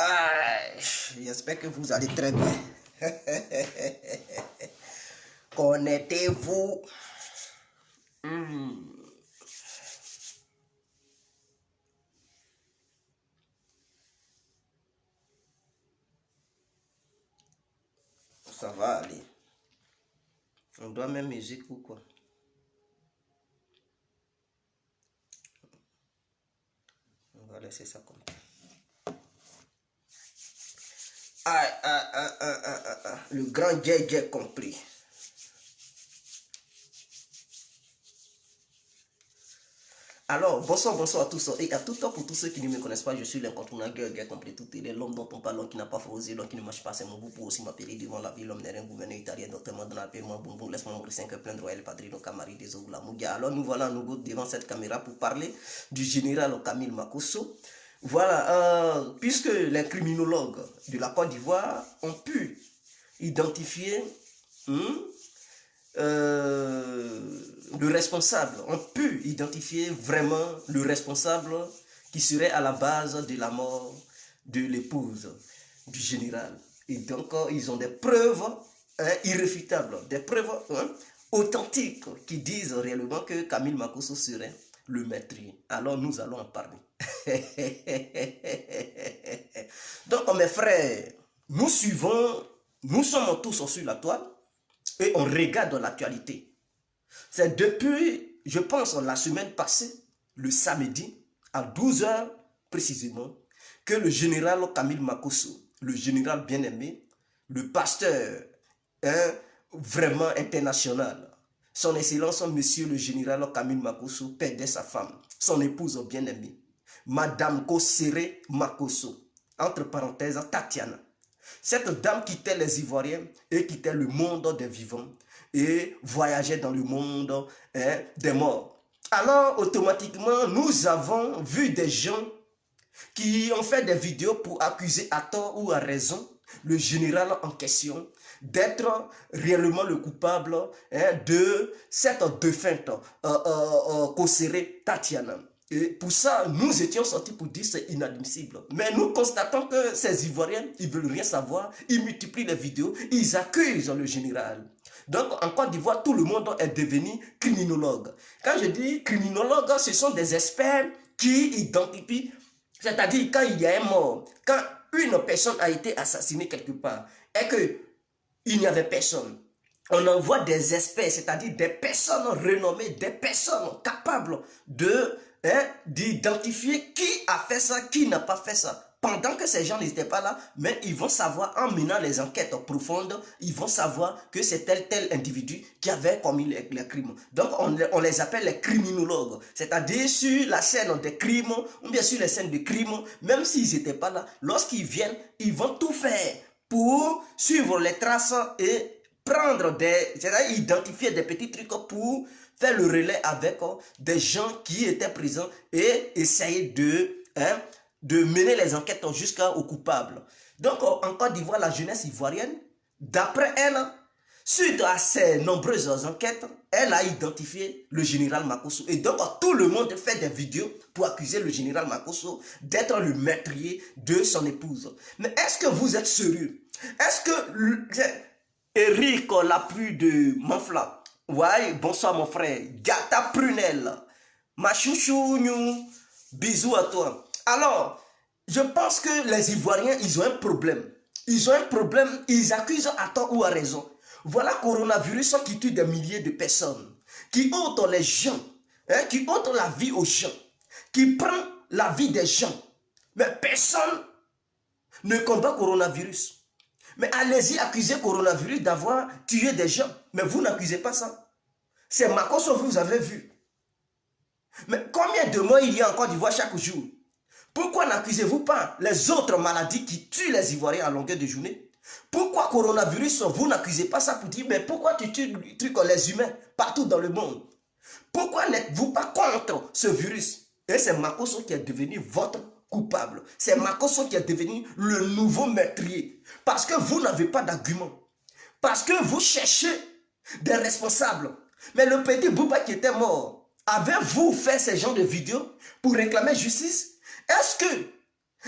Ah, j'espère que vous allez très bien. Connectez-vous. Ça va aller. On doit même musique ou quoi? On va laisser ça comme ça. Le grand JJ compris. Alors, bonsoir à tous et à tout temps pour tous ceux qui ne me connaissent pas, je suis l'incontournable Guerre compris tout est l'homme dont on parle, l'homme qui n'a pas osé, l'homme qui ne marche pas, c'est mon bout pour aussi m'appeler devant la vie, l'homme n'est rien gouverneur italien, notamment dans l'appellement bonbon, laisse-moi mourir 5 plein de royal padrino camari des la Mougia. Alors nous voilà nous devant cette caméra pour parler du général Camille Makosso. Voilà, puisque les criminologues de la Côte d'Ivoire ont pu identifier le responsable, on peut identifier vraiment le responsable qui serait à la base de la mort de l'épouse du général. Et donc, ils ont des preuves irréfutables, des preuves authentiques qui disent réellement que Camille Makosso serait le meurtrier. Alors, nous allons en parler. Donc, mes frères, nous suivons, nous sommes tous sur la toile et on regarde l'actualité. C'est depuis, je pense, la semaine passée, le samedi, à 12 h précisément, que le général Camille Makosso, le général bien-aimé, le pasteur vraiment international, son excellence, monsieur le général Camille Makosso, perdait sa femme, son épouse bien-aimée, madame Kosere Makosso, entre parenthèses, Tatiana. Cette dame quittait les Ivoiriens et quittait le monde des vivants et voyageait dans le monde des morts. Alors, automatiquement, nous avons vu des gens qui ont fait des vidéos pour accuser à tort ou à raison le général en question d'être réellement le coupable de cette défunte Kosere Tatiana. Et pour ça, nous étions sortis pour dire c'est inadmissible. Mais nous constatons que ces Ivoiriens, ils ne veulent rien savoir, ils multiplient les vidéos, ils accusent le général. Donc en Côte d'Ivoire, tout le monde est devenu criminologue. Quand je dis criminologue, ce sont des experts qui identifient, c'est-à-dire quand il y a un mort, quand une personne a été assassinée quelque part, et qu'il n'y avait personne, on envoie des experts, c'est-à-dire des personnes renommées, des personnes capables d'identifier qui a fait ça, qui n'a pas fait ça. Pendant que ces gens n'étaient pas là, mais ils vont savoir, en menant les enquêtes profondes, ils vont savoir que c'est tel individu qui avait commis les crimes. Donc on les appelle les criminologues, c'est-à-dire sur la scène des crimes, ou bien sur les scènes de crimes, même s'ils n'étaient pas là, lorsqu'ils viennent, ils vont tout faire pour suivre les traces et prendre c'est-à-dire identifier des petits trucs pour faire le relais avec des gens qui étaient présents et essayer de mener les enquêtes jusqu'au coupable. Donc en Côte d'Ivoire, la jeunesse ivoirienne, d'après elle, suite à ces nombreuses enquêtes, elle a identifié le général Makosso. Et donc tout le monde fait des vidéos pour accuser le général Makosso d'être le meurtrier de son épouse. Mais est-ce que vous êtes sérieux? Est-ce que Eric, la pluie de Manfla. Ouais, bonsoir mon frère. Gata Prunel. Ma chouchou, bisous à toi. Alors, je pense que les Ivoiriens, ils ont un problème. Ils ont un problème, ils accusent à tort ou à raison. Voilà coronavirus qui tue des milliers de personnes, qui ôte les gens, qui ôte la vie aux gens, qui prend la vie des gens. Mais personne ne combat coronavirus. Mais allez-y accuser coronavirus d'avoir tué des gens. Mais vous n'accusez pas ça. C'est Makosso, vous avez vu. Mais combien de morts il y a en Côte d'Ivoire chaque jour? Pourquoi n'accusez-vous pas les autres maladies qui tuent les Ivoiriens à longueur de journée? Pourquoi coronavirus, vous n'accusez pas ça pour dire, mais pourquoi tu tues les humains partout dans le monde? Pourquoi n'êtes-vous pas contre ce virus? Et c'est Makosso qui est devenu votre coupable. C'est Makosso qui est devenu le nouveau meurtrier. Parce que vous n'avez pas d'argument. Parce que vous cherchez des responsables. Mais le petit Bouba qui était mort, avez-vous fait ce genre de vidéos pour réclamer justice? Est-ce que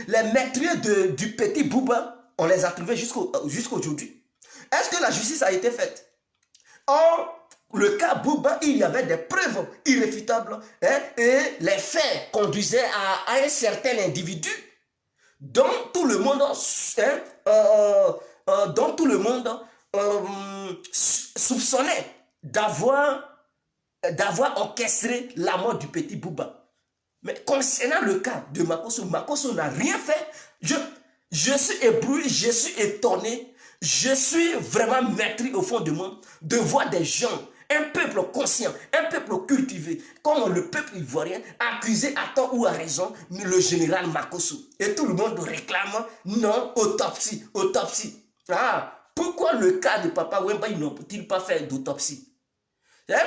Les meurtriers du petit Bouba, on les a trouvés jusqu'aujourd'hui. Est-ce que la justice a été faite? Or, le cas Bouba, il y avait des preuves irréfutables, hein, et les faits conduisaient à un certain individu dont tout le monde, soupçonnait d'avoir orchestré la mort du petit Bouba. Mais concernant le cas de Makosso, Makosso n'a rien fait. Je suis ébloui, je suis étonné, je suis vraiment meurtri au fond de moi de voir des gens, un peuple conscient, un peuple cultivé, comme le peuple ivoirien, accusé à tort ou à raison le général Makosso. Et tout le monde réclame non, autopsie, autopsie. Ah, pourquoi le cas de Papa Wemba, ils n'ont-ils pas fait d'autopsie?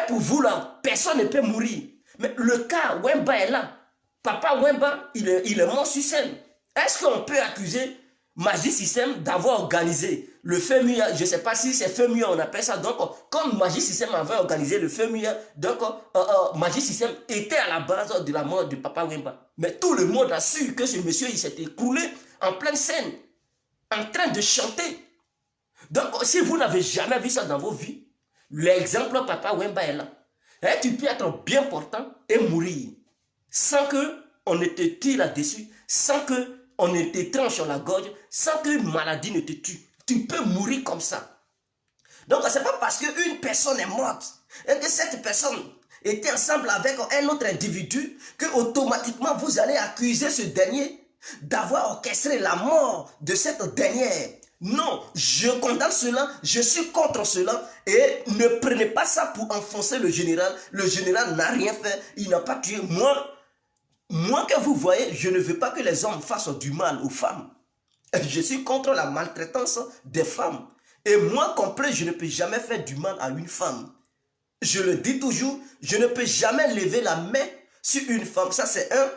Pour vous là, personne ne peut mourir. Mais le cas Wemba est là. Papa Wemba, il est mort sur scène. Est-ce qu'on peut accuser Magic System d'avoir organisé le FEMUI? Je ne sais pas si c'est FEMUI, on appelle ça. Donc, comme Magic System avait organisé le FEMUI, donc Magic System était à la base de la mort de Papa Wemba. Mais tout le monde a su que ce monsieur, il s'était écroulé en pleine scène, en train de chanter. Donc, si vous n'avez jamais vu ça dans vos vies, l'exemple Papa Wemba est là. Et tu peux être bien portant et mourir sans qu'on ne te tire là-dessus, sans qu'on ne te tranche sur la gorge, sans qu'une maladie ne te tue. Tu peux mourir comme ça. Donc, ce n'est pas parce qu'une personne est morte et que cette personne était ensemble avec un autre individu que automatiquement vous allez accuser ce dernier d'avoir orchestré la mort de cette dernière. Non, je condamne cela, je suis contre cela et ne prenez pas ça pour enfoncer le général. Le général n'a rien fait, il n'a pas tué. Moi que vous voyez, je ne veux pas que les hommes fassent du mal aux femmes. Je suis contre la maltraitance des femmes. Et moi compris, je ne peux jamais faire du mal à une femme. Je le dis toujours, je ne peux jamais lever la main sur une femme. Ça c'est un.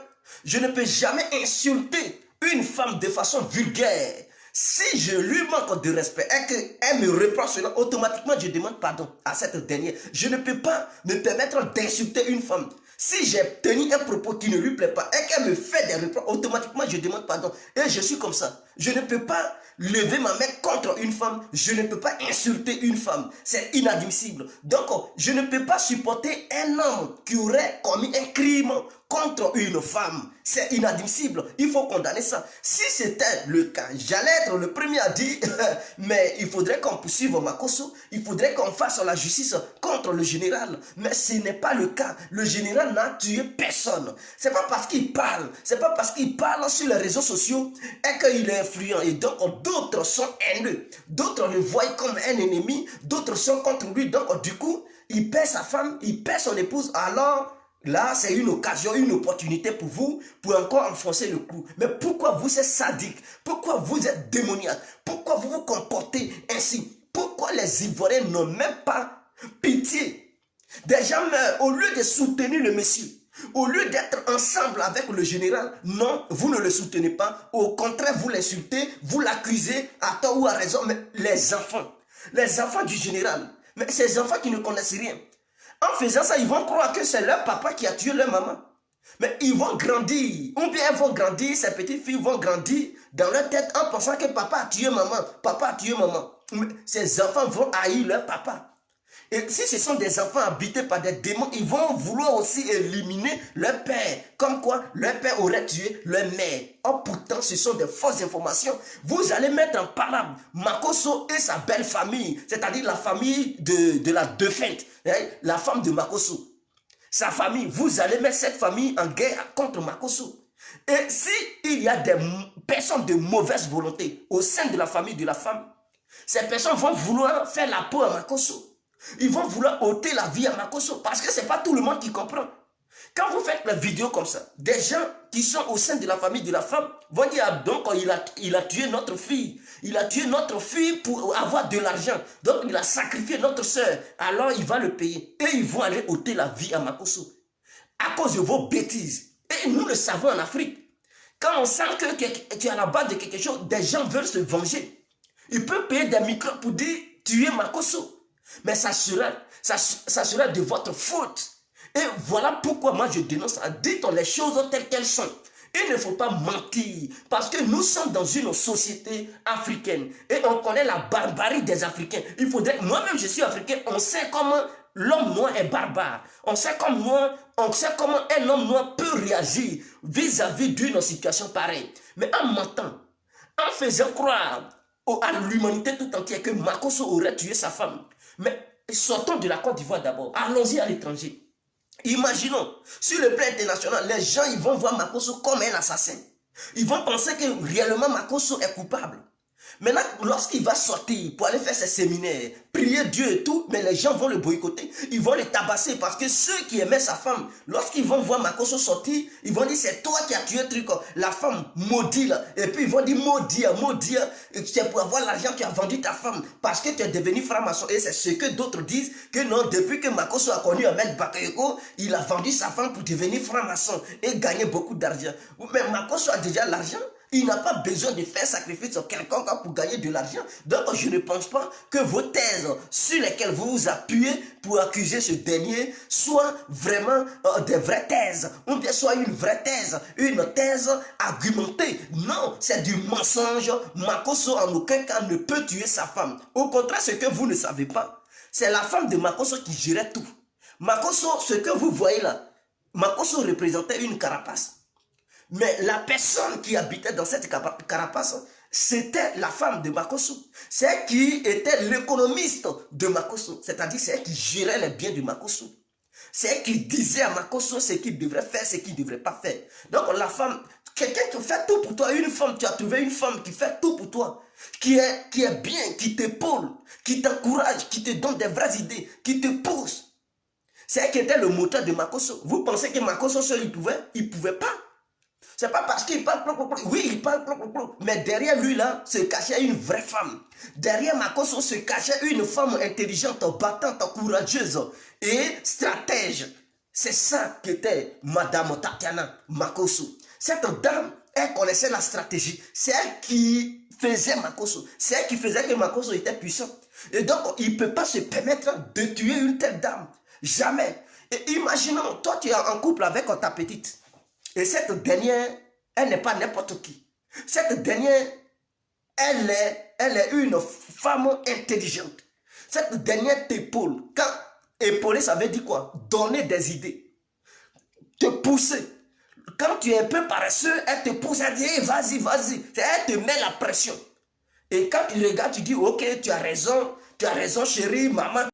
Je ne peux jamais insulter une femme de façon vulgaire. Si je lui manque de respect et qu'elle me reprend cela, automatiquement je demande pardon à cette dernière. Je ne peux pas me permettre d'insulter une femme. Si j'ai tenu un propos qui ne lui plaît pas et qu'elle me fait des reproches, automatiquement je demande pardon. Et je suis comme ça. Je ne peux pas lever ma main contre une femme. Je ne peux pas insulter une femme. C'est inadmissible. Donc, je ne peux pas supporter un homme qui aurait commis un crime contre une femme. C'est inadmissible. Il faut condamner ça. Si c'était le cas, j'allais être le premier à dire mais il faudrait qu'on poursuive Makosso. Il faudrait qu'on fasse la justice contre le général. Mais ce n'est pas le cas. Le général n'a tué personne. C'est pas parce qu'il parle. C'est pas parce qu'il parle sur les réseaux sociaux et qu'il est influent. Et donc, d'autres sont haineux. D'autres le voient comme un ennemi. D'autres sont contre lui. Donc, du coup, il perd sa femme, il perd son épouse. Alors, là, c'est une occasion, une opportunité pour vous, pour encore enfoncer le clou. Mais pourquoi vous êtes sadique? Pourquoi vous êtes démoniaque? Pourquoi vous vous comportez ainsi? Pourquoi les Ivoiriens n'ont même pas pitié? Des gens meurent au lieu de soutenir le monsieur. Au lieu d'être ensemble avec le général, non, vous ne le soutenez pas. Au contraire, vous l'insultez, vous l'accusez à tort ou à raison. Mais les enfants du général, mais ces enfants qui ne connaissent rien, en faisant ça, ils vont croire que c'est leur papa qui a tué leur maman. Mais ils vont grandir, ou bien elles vont grandir, ces petites filles vont grandir dans leur tête en pensant que papa a tué maman, papa a tué maman. Mais ces enfants vont haïr leur papa. Et si ce sont des enfants habités par des démons, ils vont vouloir aussi éliminer leur père. Comme quoi, leur père aurait tué leur mère. Or, pourtant, ce sont des fausses informations. Vous allez mettre en parable Makosso et sa belle famille, c'est-à-dire la famille de la défunte, hein, la femme de Makosso. Sa famille, vous allez mettre cette famille en guerre contre Makosso. Et s'il y a des personnes de mauvaise volonté au sein de la famille de la femme, ces personnes vont vouloir faire la peau à Makosso. Ils vont vouloir ôter la vie à Makosso parce que ce n'est pas tout le monde qui comprend. Quand vous faites la vidéo comme ça, des gens qui sont au sein de la famille de la femme vont dire, ah, donc il a tué notre fille. Il a tué notre fille pour avoir de l'argent. Donc il a sacrifié notre soeur. Alors il va le payer. Et ils vont aller ôter la vie à Makosso. À cause de vos bêtises. Et nous le savons en Afrique. Quand on sent que tu es à la base de quelque chose, des gens veulent se venger. Ils peuvent payer des micros pour dire, tuer Makosso. Mais ça sera de votre faute. Et voilà pourquoi moi je dénonce. Dites les choses telles qu'elles sont. Il ne faut pas mentir parce que nous sommes dans une société africaine et on connaît la barbarie des Africains. Il faudrait, moi-même je suis africain, on sait comment l'homme noir est barbare. On sait comment un homme noir peut réagir vis-à-vis d'une situation pareille. Mais en mentant, en faisant croire à l'humanité tout entière que Makosso aurait tué sa femme. Mais sortons de la Côte d'Ivoire d'abord, allons-y à l'étranger. Imaginons, sur le plan international, les gens ils vont voir Makosso comme un assassin. Ils vont penser que réellement Makosso est coupable. Maintenant, lorsqu'il va sortir pour aller faire ses séminaires, prier Dieu et tout, mais les gens vont le boycotter. Ils vont le tabasser parce que ceux qui aimaient sa femme, lorsqu'ils vont voir Makosso sortir, ils vont dire c'est toi qui as tué truc, la femme maudite là. Et puis ils vont dire maudit, c'est pour avoir l'argent que tu as vendu ta femme parce que tu es devenu franc-maçon. Et c'est ce que d'autres disent, que non, depuis que Makosso a connu Ahmed Bakayoko, il a vendu sa femme pour devenir franc-maçon et gagner beaucoup d'argent. Mais Makosso a déjà l'argent. Il n'a pas besoin de faire sacrifice sur quelqu'un pour gagner de l'argent. Donc, je ne pense pas que vos thèses sur lesquelles vous vous appuyez pour accuser ce dernier soient vraiment des vraies thèses. Ou bien soit une vraie thèse, une thèse argumentée. Non, c'est du mensonge. Makosso, en aucun cas, ne peut tuer sa femme. Au contraire, ce que vous ne savez pas, c'est la femme de Makosso qui gérait tout. Makosso, ce que vous voyez là, Makosso représentait une carapace. Mais la personne qui habitait dans cette carapace, c'était la femme de Makosso. C'est elle qui était l'économiste de Makosso. C'est-à-dire c'est elle qui gérait les biens de Makosso. C'est elle qui disait à Makosso ce qu'il devrait faire, ce qu'il ne devrait pas faire. Donc la femme, quelqu'un qui fait tout pour toi, une femme, tu as trouvé une femme qui fait tout pour toi, qui est bien, qui t'épaule, qui t'encourage, qui te donne des vraies idées, qui te pousse. C'est elle qui était le moteur de Makosso. Vous pensez que Makosso seul, il pouvait pas. C'est pas parce qu'il parle, oui, il parle, mais derrière lui, là, se cachait une vraie femme. Derrière Makosso se cachait une femme intelligente, battante, courageuse et stratège. C'est ça qu'était Madame Tatiana Makosso. Cette dame, elle connaissait la stratégie. C'est elle qui faisait Makosso. C'est elle qui faisait que Makosso était puissant. Et donc, il ne peut pas se permettre de tuer une telle dame. Jamais. Et imaginons, toi, tu es en couple avec ta petite. Et cette dernière, elle n'est pas n'importe qui. Cette dernière, elle est une femme intelligente. Cette dernière t'épaule. Quand épauler, ça veut dire quoi? Donner des idées. Te pousser. Quand tu es un peu paresseux, elle te pousse, elle dit hey, vas-y, vas-y. Elle te met la pression. Et quand tu regardes, tu dis ok, tu as raison chérie, maman.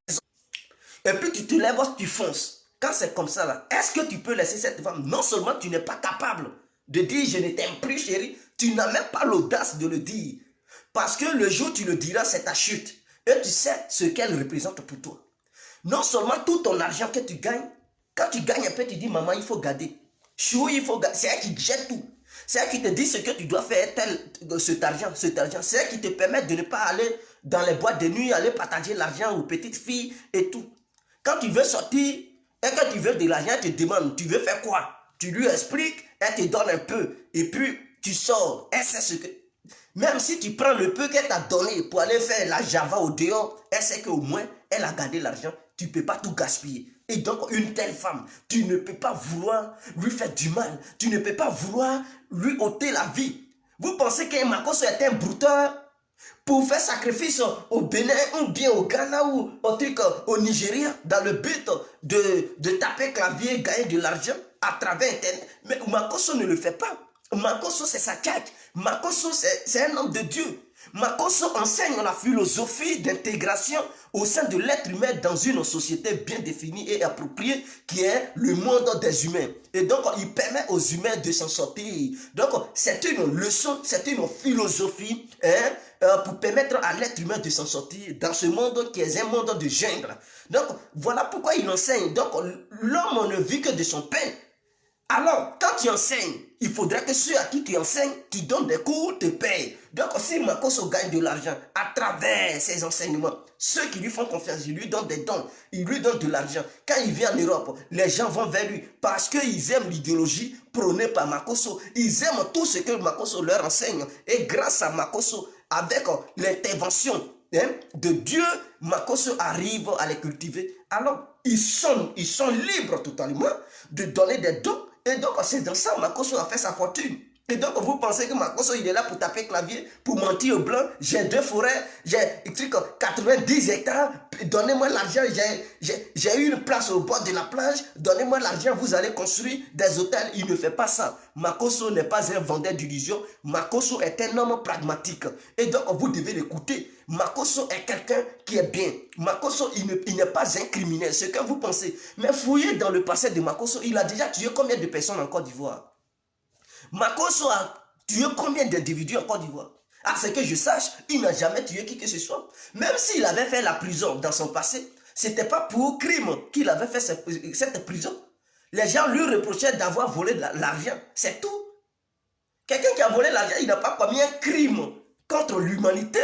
Et puis tu te lèves, tu fonces. Quand c'est comme ça, là, est-ce que tu peux laisser cette femme? Non seulement tu n'es pas capable de dire je ne t'aime plus chérie, tu n'as même pas l'audace de le dire. Parce que le jour où tu le diras, c'est ta chute. Et tu sais ce qu'elle représente pour toi. Non seulement tout ton argent que tu gagnes, quand tu gagnes un peu, tu dis maman, il faut garder. Chou, il faut garder. C'est elle qui jette tout. C'est elle qui te dit ce que tu dois faire, cet argent. C'est elle qui te permet de ne pas aller dans les boîtes de nuit, aller partager l'argent aux petites filles et tout. Quand tu veux sortir, et quand tu veux de l'argent, elle te demande, tu veux faire quoi? Tu lui expliques, elle te donne un peu. Et puis, tu sors. Elle sait ce que... Même si tu prends le peu qu'elle t'a donné pour aller faire la java au dehors, elle sait qu'au moins, elle a gardé l'argent. Tu ne peux pas tout gaspiller. Et donc, une telle femme, tu ne peux pas vouloir lui faire du mal. Tu ne peux pas vouloir lui ôter la vie. Vous pensez qu'un Makosso est un brouteur pour faire sacrifice au Bénin ou bien au Ghana ou au Nigeria dans le but de taper clavier et gagner de l'argent à travers Internet. Mais Makosso ne le fait pas. Makosso, c'est sa tchatch. Makosso, c'est un homme de Dieu. Makosso enseigne la philosophie d'intégration au sein de l'être humain dans une société bien définie et appropriée qui est le monde des humains. Et donc, il permet aux humains de s'en sortir. Donc, c'est une leçon, c'est une philosophie pour permettre à l'être humain de s'en sortir dans ce monde qui est un monde de jungle. Donc, voilà pourquoi il enseigne. Donc, l'homme ne vit que de son pain. Alors, quand tu enseignes, il faudrait que ceux à qui tu enseignes, tu donnes des cours, te payent. Donc, si Makosso gagne de l'argent à travers ses enseignements, ceux qui lui font confiance, ils lui donnent des dons, ils lui donnent de l'argent. Quand il vient en Europe, les gens vont vers lui parce qu'ils aiment l'idéologie prônée par Makosso. Ils aiment tout ce que Makosso leur enseigne. Et grâce à Makosso, avec l'intervention de Dieu, Makosso arrive à les cultiver. Alors, ils sont libres totalement de donner des dons. Et donc, c'est dans ça que Makosso a fait sa fortune. Et donc, vous pensez que Makosso, il est là pour taper clavier, pour mentir aux blancs. J'ai 2 forêts, j'ai 90 hectares. Donnez-moi l'argent. J'ai eu une place au bord de la plage. Donnez-moi l'argent, vous allez construire des hôtels. Il ne fait pas ça. Makosso n'est pas un vendeur d'illusions. Makosso est un homme pragmatique. Et donc, vous devez l'écouter. Makosso est quelqu'un qui est bien. Makosso, il n'est pas un criminel. Ce que vous pensez. Mais fouillez dans le passé de Makosso. Il a déjà tué combien de personnes en Côte d'Ivoire? Makosso a tué combien d'individus en Côte d'Ivoire? À ce que je sache, il n'a jamais tué qui que ce soit. Même s'il avait fait la prison dans son passé, ce n'était pas pour crime qu'il avait fait cette prison. Les gens lui reprochaient d'avoir volé de l'argent. C'est tout. Quelqu'un qui a volé l'argent, il n'a pas commis un crime contre l'humanité.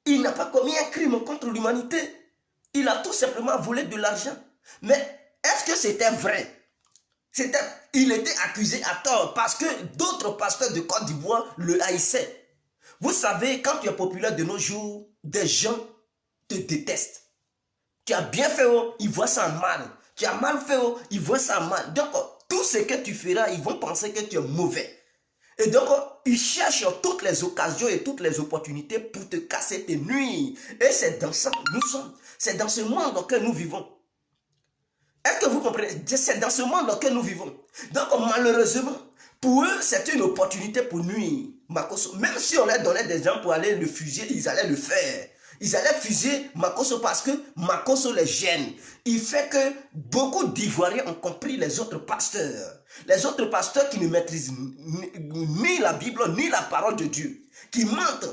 Il n'a pas commis un crime contre l'humanité. Il a tout simplement volé de l'argent. Mais est-ce que c'était vrai? Il était accusé à tort parce que d'autres pasteurs de Côte d'Ivoire le haïssaient. Vous savez, quand tu es populaire de nos jours, des gens te détestent. Tu as bien fait, oh, ils voient ça mal. Tu as mal fait, oh, ils voient ça mal. Donc, tout ce que tu feras, ils vont penser que tu es mauvais. Et donc, ils cherchent toutes les occasions et toutes les opportunités pour te casser, te nuire. Et c'est dans ça que nous sommes. C'est dans ce monde dans lequel nous vivons. Est-ce que vous comprenez? C'est dans ce monde dans lequel nous vivons. Donc, malheureusement, pour eux, c'est une opportunité pour nuire Makosso. Même si on leur donnait des gens pour aller le fusiller, ils allaient le faire. Ils allaient fusiller Makosso parce que Makosso les gêne. Il fait que beaucoup d'Ivoiriens ont compris les autres pasteurs. Les autres pasteurs qui ne maîtrisent ni la Bible, ni la parole de Dieu. Qui mentent.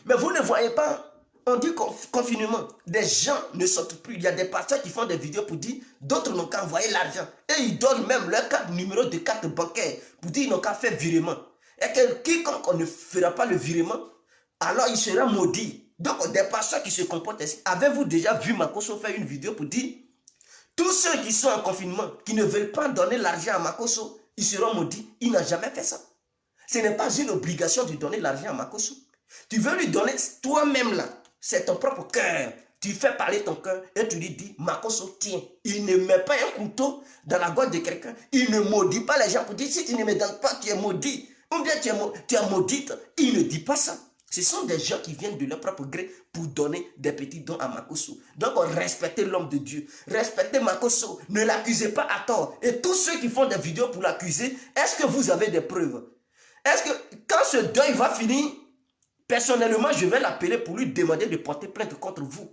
Mais vous ne voyez pas. On dit confinement, des gens ne sortent plus. Il y a des pasteurs qui font des vidéos pour dire d'autres n'ont qu'à envoyer l'argent. Et ils donnent même leur numéro de carte bancaire pour dire qu'ils n'ont qu'à faire virement. Et que quiconque ne fera pas le virement, alors il sera maudit. Donc des pasteurs qui se comportent ainsi. Avez-vous déjà vu Makosso faire une vidéo pour dire tous ceux qui sont en confinement, qui ne veulent pas donner l'argent à Makosso, ils seront maudits? Il n'a jamais fait ça. Ce n'est pas une obligation de donner l'argent à Makosso. Tu veux lui donner toi-même là. C'est ton propre cœur. Tu fais parler ton cœur et tu lui dis, Makosso, tiens. Il ne met pas un couteau dans la gorge de quelqu'un. Il ne maudit pas les gens pour dire, si tu ne me donnes pas, tu es maudit. Ou bien tu es maudite. Il ne dit pas ça. Ce sont des gens qui viennent de leur propre gré pour donner des petits dons à Makosso. Donc, respectez l'homme de Dieu. Respectez Makosso. Ne l'accusez pas à tort. Et tous ceux qui font des vidéos pour l'accuser, est-ce que vous avez des preuves? Est-ce que quand ce deuil va finir, personnellement, je vais l'appeler pour lui demander de porter plainte contre vous.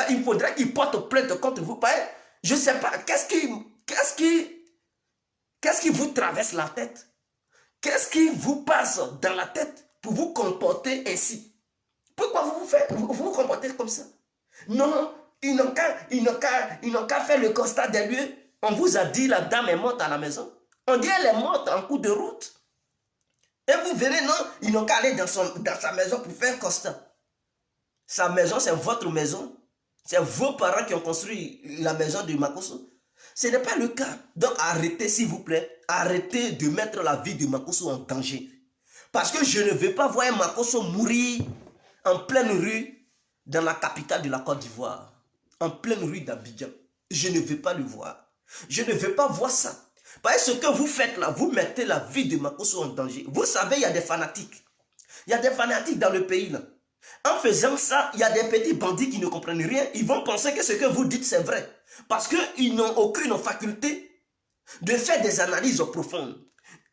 Il faudrait qu'il porte plainte contre vous. Je ne sais pas, qu'est-ce qui vous traverse la tête? Qu'est-ce qui vous passe dans la tête pour vous comporter ainsi? Pourquoi vous vous comportez comme ça? Non, ils n'ont qu'à faire le constat des lieux. On vous a dit la dame est morte à la maison. On dit elle est morte en cours de route. Et vous venez, non, ils n'ont qu'à aller dans sa maison pour faire un constat. Sa maison, c'est votre maison. C'est vos parents qui ont construit la maison de Makosso. Ce n'est pas le cas. Donc arrêtez, s'il vous plaît. Arrêtez de mettre la vie de Makosso en danger. Parce que je ne veux pas voir un Makosso mourir en pleine rue dans la capitale de la Côte d'Ivoire. En pleine rue d'Abidjan. Je ne veux pas le voir. Je ne veux pas voir ça. Parce que ce que vous faites là, vous mettez la vie de Makosso en danger. Vous savez, il y a des fanatiques. Il y a des fanatiques dans le pays là. En faisant ça, il y a des petits bandits qui ne comprennent rien. Ils vont penser que ce que vous dites c'est vrai. Parce qu'ils n'ont aucune faculté de faire des analyses profondes.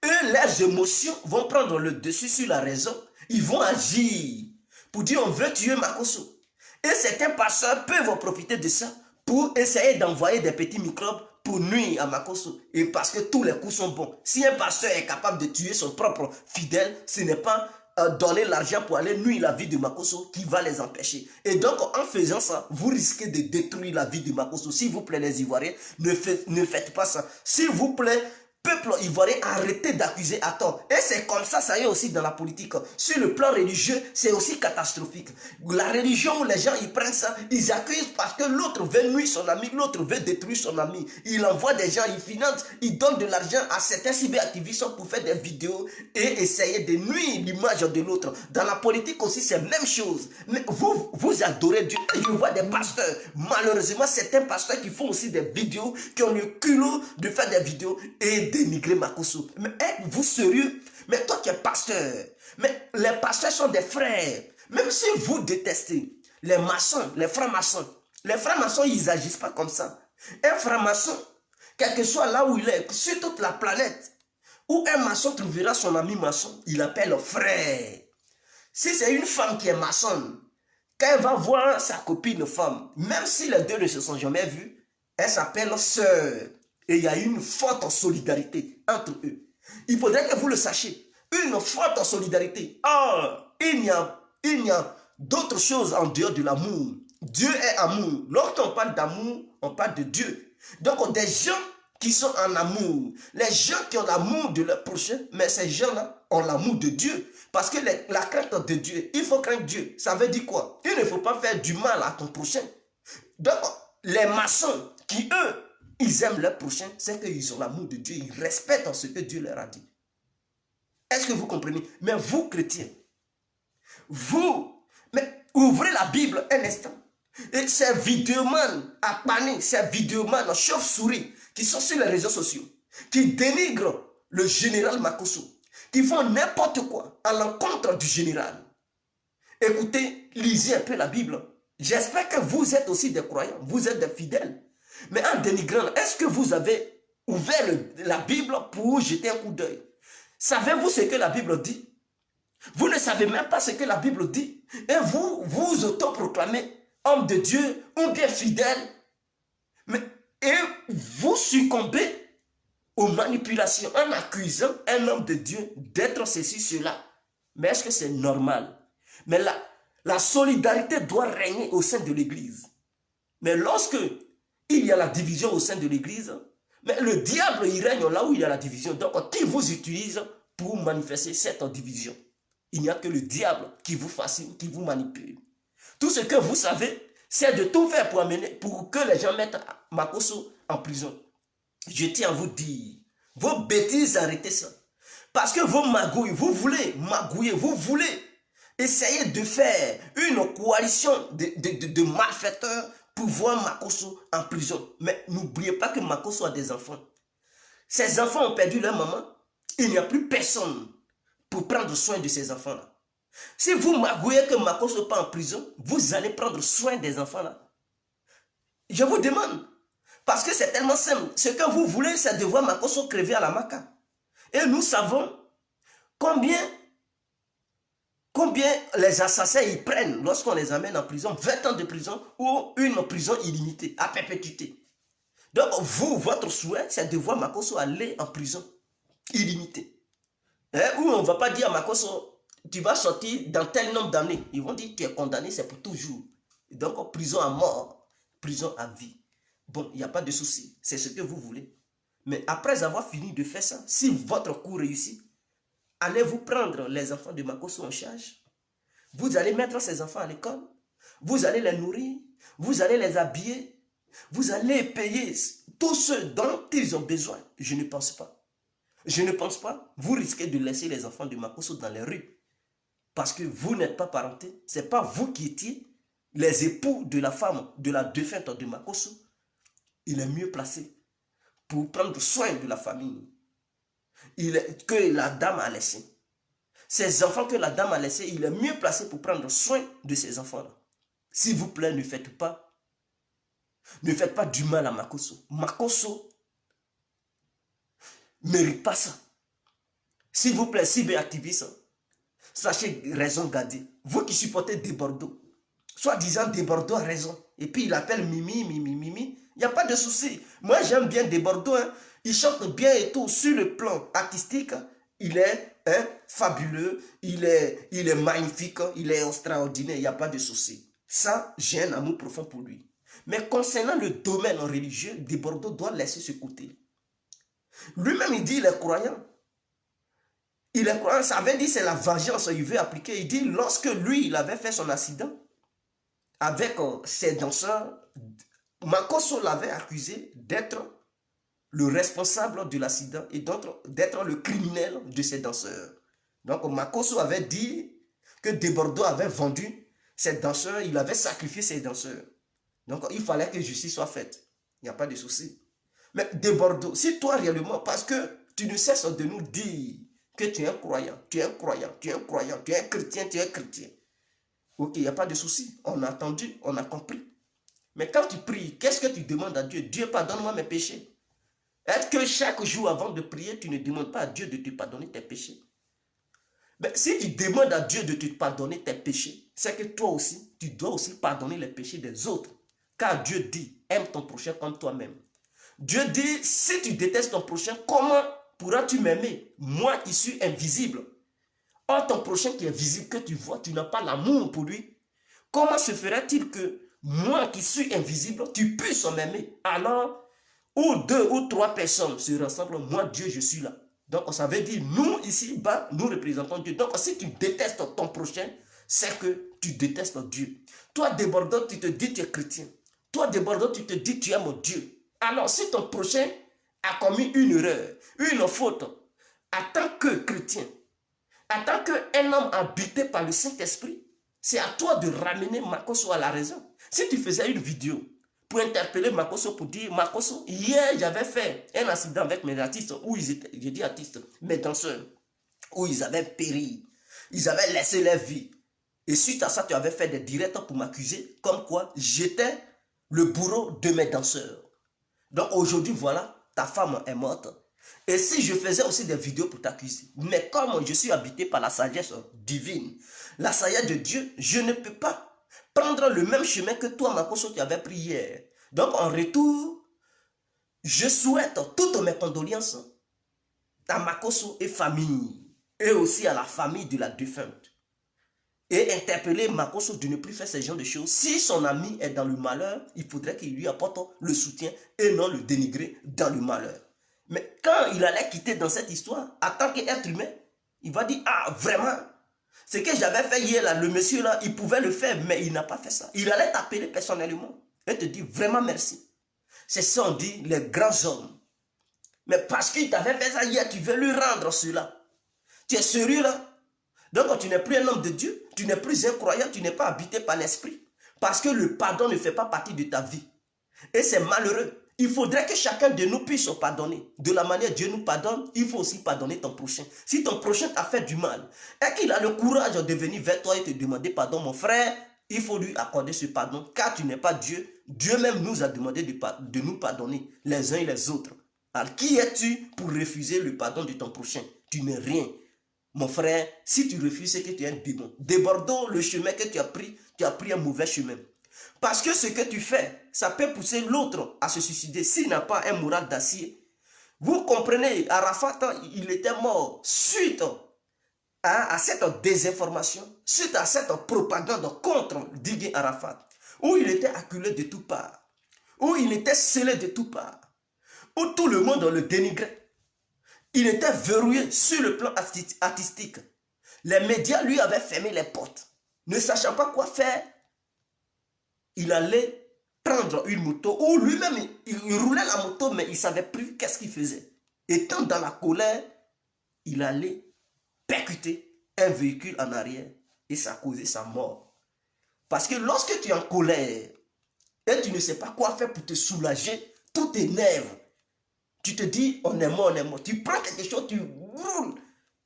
Eux, leurs émotions vont prendre le dessus sur la raison. Ils vont agir pour dire on veut tuer Makosso. Et certains pasteurs peuvent profiter de ça pour essayer d'envoyer des petits microbes pour nuire à Makosso. Et parce que tous les coups sont bons. Si un pasteur est capable de tuer son propre fidèle, ce n'est pas donner l'argent pour aller nuire la vie de Makosso qui va les empêcher. Et donc, en faisant ça, vous risquez de détruire la vie de Makosso. S'il vous plaît, les Ivoiriens, ne faites pas ça. S'il vous plaît, peuple ivoirien, arrêtez d'accuser à tort. Et c'est comme ça y est aussi dans la politique. Sur le plan religieux, c'est aussi catastrophique. La religion, les gens, ils prennent ça, ils accusent parce que l'autre veut nuire son ami, l'autre veut détruire son ami. Il envoie des gens, il finance, il donne de l'argent à certains cyberactivistes pour faire des vidéos et essayer de nuire l'image de l'autre. Dans la politique aussi, c'est la même chose. Mais vous adorez Dieu. Je vois des pasteurs. Malheureusement, certains pasteurs qui font aussi des vidéos, qui ont le culot de faire des vidéos et dénigrer Makosso. Mais êtes-vous sérieux? Mais toi qui es pasteur, mais les pasteurs sont des frères. Même si vous détestez les maçons, les francs-maçons, ils n'agissent pas comme ça. Un franc-maçon, quel que soit là où il est, sur toute la planète, où un maçon trouvera son ami maçon, il appelle frère. Si c'est une femme qui est maçonne, quand elle va voir sa copine femme, même si les deux ne se sont jamais vus, elle s'appelle sœur. Et il y a une forte solidarité entre eux. Il faudrait que vous le sachiez. Une forte solidarité. Or, il y a d'autres choses en dehors de l'amour. Dieu est amour. Lorsqu'on parle d'amour, on parle de Dieu. Donc, des gens qui sont en amour, les gens qui ont l'amour de leur prochain, mais ces gens-là ont l'amour de Dieu. Parce que la crainte de Dieu, il faut craindre Dieu. Ça veut dire quoi? Il ne faut pas faire du mal à ton prochain. Donc, les maçons qui, eux, ils aiment leur prochain, c'est qu'ils ont l'amour de Dieu, ils respectent ce que Dieu leur a dit. Est-ce que vous comprenez? Mais vous, chrétiens, mais ouvrez la Bible un instant. Et ces vidéomans à panique, ces vidéomans chauve-souris qui sont sur les réseaux sociaux, qui dénigrent le général Makosso, qui font n'importe quoi à l'encontre du général. Écoutez, lisez un peu la Bible. J'espère que vous êtes aussi des croyants, vous êtes des fidèles. Mais en dénigrant, est-ce que vous avez ouvert la Bible pour jeter un coup d'œil? Savez-vous ce que la Bible dit? Vous ne savez même pas ce que la Bible dit. Et vous vous autoproclamez homme de Dieu ou bien fidèle. Et vous succombez aux manipulations en accusant un homme de Dieu d'être ceci, cela. Mais est-ce que c'est normal? Mais la solidarité doit régner au sein de l'Église. Mais lorsque il y a la division au sein de l'Église, mais le diable, il règne là où il y a la division. Donc, qui vous utilise pour manifester cette division? Il n'y a que le diable qui vous fascine, qui vous manipule. Tout ce que vous savez, c'est de tout faire pour que les gens mettent Makosso en prison. Je tiens à vous dire, vos bêtises, arrêtez ça. Parce que vos magouilles, vous voulez magouiller, vous voulez essayer de faire une coalition de malfaiteurs pour voir Makosso en prison. Mais n'oubliez pas que Makosso a des enfants. Ces enfants ont perdu leur maman. Il n'y a plus personne pour prendre soin de ces enfants-là. Si vous magouillez que Makosso n'est pas en prison, vous allez prendre soin des enfants-là. Je vous demande. Parce que c'est tellement simple. Ce que vous voulez, c'est de voir Makosso crever à la maca. Et nous savons combien les assassins ils prennent lorsqu'on les amène en prison, 20 ans de prison ou une prison illimitée, à perpétuité. Donc vous, votre souhait, c'est de voir Makosso aller en prison illimitée. Où on ne va pas dire à Makosso, tu vas sortir dans tel nombre d'années. Ils vont dire, tu es condamné, c'est pour toujours. Donc prison à mort, prison à vie. Bon, il n'y a pas de souci, c'est ce que vous voulez. Mais après avoir fini de faire ça, si votre coup réussit, allez-vous prendre les enfants de Makosso en charge? Vous allez mettre ces enfants à l'école? Vous allez les nourrir? Vous allez les habiller? Vous allez payer tout ce dont ils ont besoin? Je ne pense pas. Je ne pense pas. Vous risquez de laisser les enfants de Makosso dans les rues. Parce que vous n'êtes pas parenté. Ce n'est pas vous qui étiez les époux de la femme, de la défunte de Makosso. Il est mieux placé pour prendre soin de la famille que la dame a laissé. Ces enfants que la dame a laissés, il est mieux placé pour prendre soin de ces enfants-là. S'il vous plaît, ne faites pas du mal à Makosso. Makosso ne mérite pas ça. S'il vous plaît, cyberactiviste, sachez raison garder. Vous qui supportez Desbordeaux, soi-disant Desbordeaux a raison. Et puis il appelle Mimi. Il n'y a pas de souci. Moi j'aime bien Desbordeaux. Hein. Il chante bien et tout. Sur le plan artistique, il est fabuleux. Il est magnifique. Il est extraordinaire. Il n'y a pas de souci. Ça, j'ai un amour profond pour lui. Mais concernant le domaine religieux, Desbordeaux doit laisser ce côté. Lui-même, il dit, il est croyant. Il est croyant, ça veut dire c'est la vengeance, il veut appliquer. Il dit, lorsque lui, il avait fait son accident avec ses danseurs, Makosso l'avait accusé d'être le responsable de l'accident et d'être le criminel de ses danseurs. Donc Makosso avait dit que Debordo avait vendu ses danseurs, il avait sacrifié ses danseurs. Donc il fallait que justice soit faite. Il n'y a pas de souci. Mais Debordo, si toi réellement, parce que tu ne cesses de nous dire que tu es un croyant, tu es un croyant, tu es un croyant, tu es un chrétien, tu es un chrétien. Ok, il n'y a pas de souci. On a entendu, on a compris. Mais quand tu pries, qu'est-ce que tu demandes à Dieu? Dieu, pardonne-moi mes péchés. Est-ce que chaque jour avant de prier, tu ne demandes pas à Dieu de te pardonner tes péchés? Mais si tu demandes à Dieu de te pardonner tes péchés, c'est que toi aussi, tu dois aussi pardonner les péchés des autres. Car Dieu dit, aime ton prochain comme toi-même. Dieu dit, si tu détestes ton prochain, comment pourras-tu m'aimer? Moi qui suis invisible. Or, ton prochain qui est visible, que tu vois, tu n'as pas l'amour pour lui. Comment se ferait-il que moi qui suis invisible, tu puisses m'aimer? Alors, où deux ou trois personnes se rassemblent, moi Dieu, je suis là. Donc ça veut dire, nous ici bas, nous représentons Dieu. Donc si tu détestes ton prochain, c'est que tu détestes Dieu. Toi débordant, tu te dis tu es chrétien. Toi débordant, tu te dis tu aimes Dieu. Alors si ton prochain a commis une erreur, une faute, en tant que chrétien, en tant qu'un homme habité par le Saint-Esprit, c'est à toi de ramener Makosso à la raison. Si tu faisais une vidéo pour interpeller Makosso, pour dire, Makosso, hier j'avais fait un accident avec mes artistes, où ils étaient, j'ai dit artistes, mes danseurs, où ils avaient péri, ils avaient laissé leur vie. Et suite à ça, tu avais fait des directs pour m'accuser, comme quoi j'étais le bourreau de mes danseurs. Donc aujourd'hui, voilà, ta femme est morte. Et si je faisais aussi des vidéos pour t'accuser, mais comme je suis habité par la sagesse divine, la sagesse de Dieu, je ne peux pas prendre le même chemin que toi, Makosso, tu avais pris hier. Donc en retour, je souhaite toutes mes condoléances à Makosso et famille, et aussi à la famille de la défunte. Et interpeller Makosso de ne plus faire ce genre de choses. Si son ami est dans le malheur, il faudrait qu'il lui apporte le soutien et non le dénigrer dans le malheur. Mais quand il allait quitter dans cette histoire, en tant qu'être humain, il va dire, ah vraiment, ce que j'avais fait hier, là, le monsieur là, il pouvait le faire, mais il n'a pas fait ça. Il allait t'appeler personnellement et te dire vraiment merci. C'est ça on dit les grands hommes. Mais parce qu'il t'avait fait ça hier, tu veux lui rendre cela. Tu es sérieux là? Donc tu n'es plus un homme de Dieu, tu n'es plus un croyant, tu n'es pas habité par l'esprit. Parce que le pardon ne fait pas partie de ta vie. Et c'est malheureux. Il faudrait que chacun de nous puisse pardonner. De la manière dont Dieu nous pardonne, il faut aussi pardonner ton prochain. Si ton prochain t'a fait du mal, et qu'il a le courage de venir vers toi et te demander pardon, mon frère, il faut lui accorder ce pardon, car tu n'es pas Dieu. Dieu même nous a demandé de nous pardonner, les uns et les autres. Alors qui es-tu pour refuser le pardon de ton prochain? Tu n'es rien. Mon frère, si tu refuses, c'est que tu es un démon. Débordons le chemin que tu as pris un mauvais chemin. Parce que ce que tu fais, ça peut pousser l'autre à se suicider s'il n'a pas un moral d'acier. Vous comprenez, Arafat, il était mort suite à cette désinformation, suite à cette propagande contre Didier Arafat, où il était acculé de toutes parts, où il était scellé de toutes parts, où tout le monde le dénigrait. Il était verrouillé sur le plan artistique. Les médias lui avaient fermé les portes. Ne sachant pas quoi faire, il allait prendre une moto, ou lui-même, il roulait la moto, mais il ne savait plus qu'est-ce qu'il faisait. Étant dans la colère, il allait percuter un véhicule en arrière et ça a causé sa mort. Parce que lorsque tu es en colère et tu ne sais pas quoi faire pour te soulager, tout t'énerve. Tu te dis, on est mort, on est mort. Tu prends quelque chose, tu roules,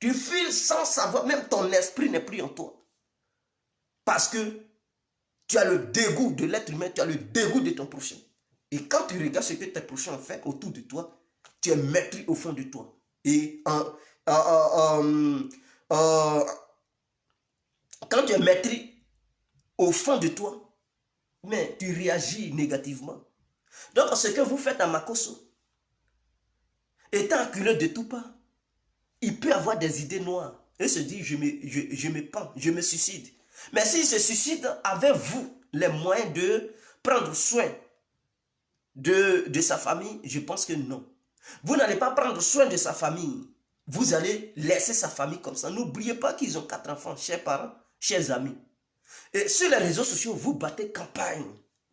tu files sans savoir, même ton esprit n'est plus en toi. Parce que tu as le dégoût de l'être humain, tu as le dégoût de ton prochain. Et quand tu regardes ce que tes prochains ont fait autour de toi, tu es meurtri au fond de toi. Et quand tu es meurtri au fond de toi, mais tu réagis négativement. Donc ce que vous faites à Makosso, étant acculé de tout part, il peut avoir des idées noires et se dire je me pends, je me suicide. Mais s'il se suicide, avez-vous les moyens de prendre soin de sa famille? Je pense que non. Vous n'allez pas prendre soin de sa famille. Vous allez laisser sa famille comme ça. N'oubliez pas qu'ils ont 4 enfants, chers parents, chers amis. Et sur les réseaux sociaux, vous battez campagne.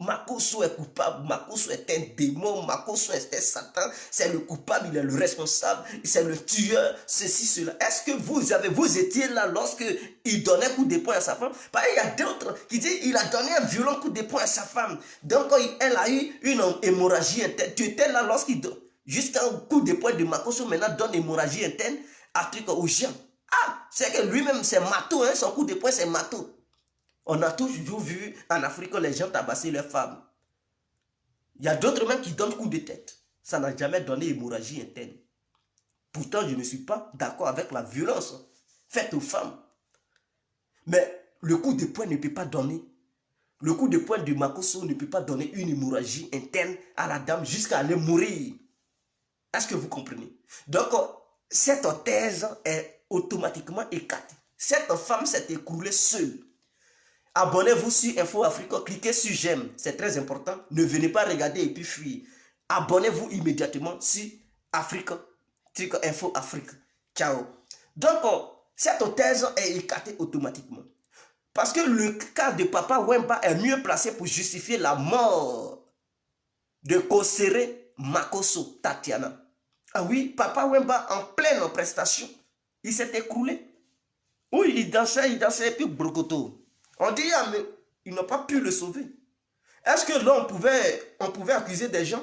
Makosso est coupable, Makosso est un démon, Makosso est un Satan, c'est le coupable, il est le responsable, c'est le tueur, ceci, cela. Est-ce que vous étiez là lorsque il donnait un coup de poing à sa femme? Il y a d'autres qui disent qu'il a donné un violent coup de poing à sa femme. Donc elle a eu une hémorragie interne. Tu étais là lorsqu'il donne juste un coup de poing de Makosso, maintenant donne hémorragie interne à truc aux gens. Ah, c'est que lui-même c'est matou, hein, son coup de poing c'est matou. On a toujours vu en Afrique les gens tabasser leurs femmes. Il y a d'autres même qui donnent coup de tête. Ça n'a jamais donné hémorragie interne. Pourtant, je ne suis pas d'accord avec la violence faite aux femmes. Mais le coup de poing ne peut pas donner. Le coup de poing de Makosso ne peut pas donner une hémorragie interne à la dame jusqu'à aller mourir. Est-ce que vous comprenez? Donc, cette thèse est automatiquement écartée. Cette femme s'est écroulée seule. Abonnez-vous sur Info Afrique, cliquez sur j'aime, c'est très important. Ne venez pas regarder et puis fuir. Abonnez-vous immédiatement sur Afrique, Info Afrique. Ciao. Donc, cette thèse est écartée automatiquement. Parce que le cas de Papa Wemba est mieux placé pour justifier la mort de Kosere Makosso Tatiana. Ah oui, Papa Wemba en pleine prestation, il s'est écroulé. Oui, il dansait et puis brocoto. On dit, ah, mais ils n'ont pas pu le sauver. Est-ce que là, on pouvait accuser des gens?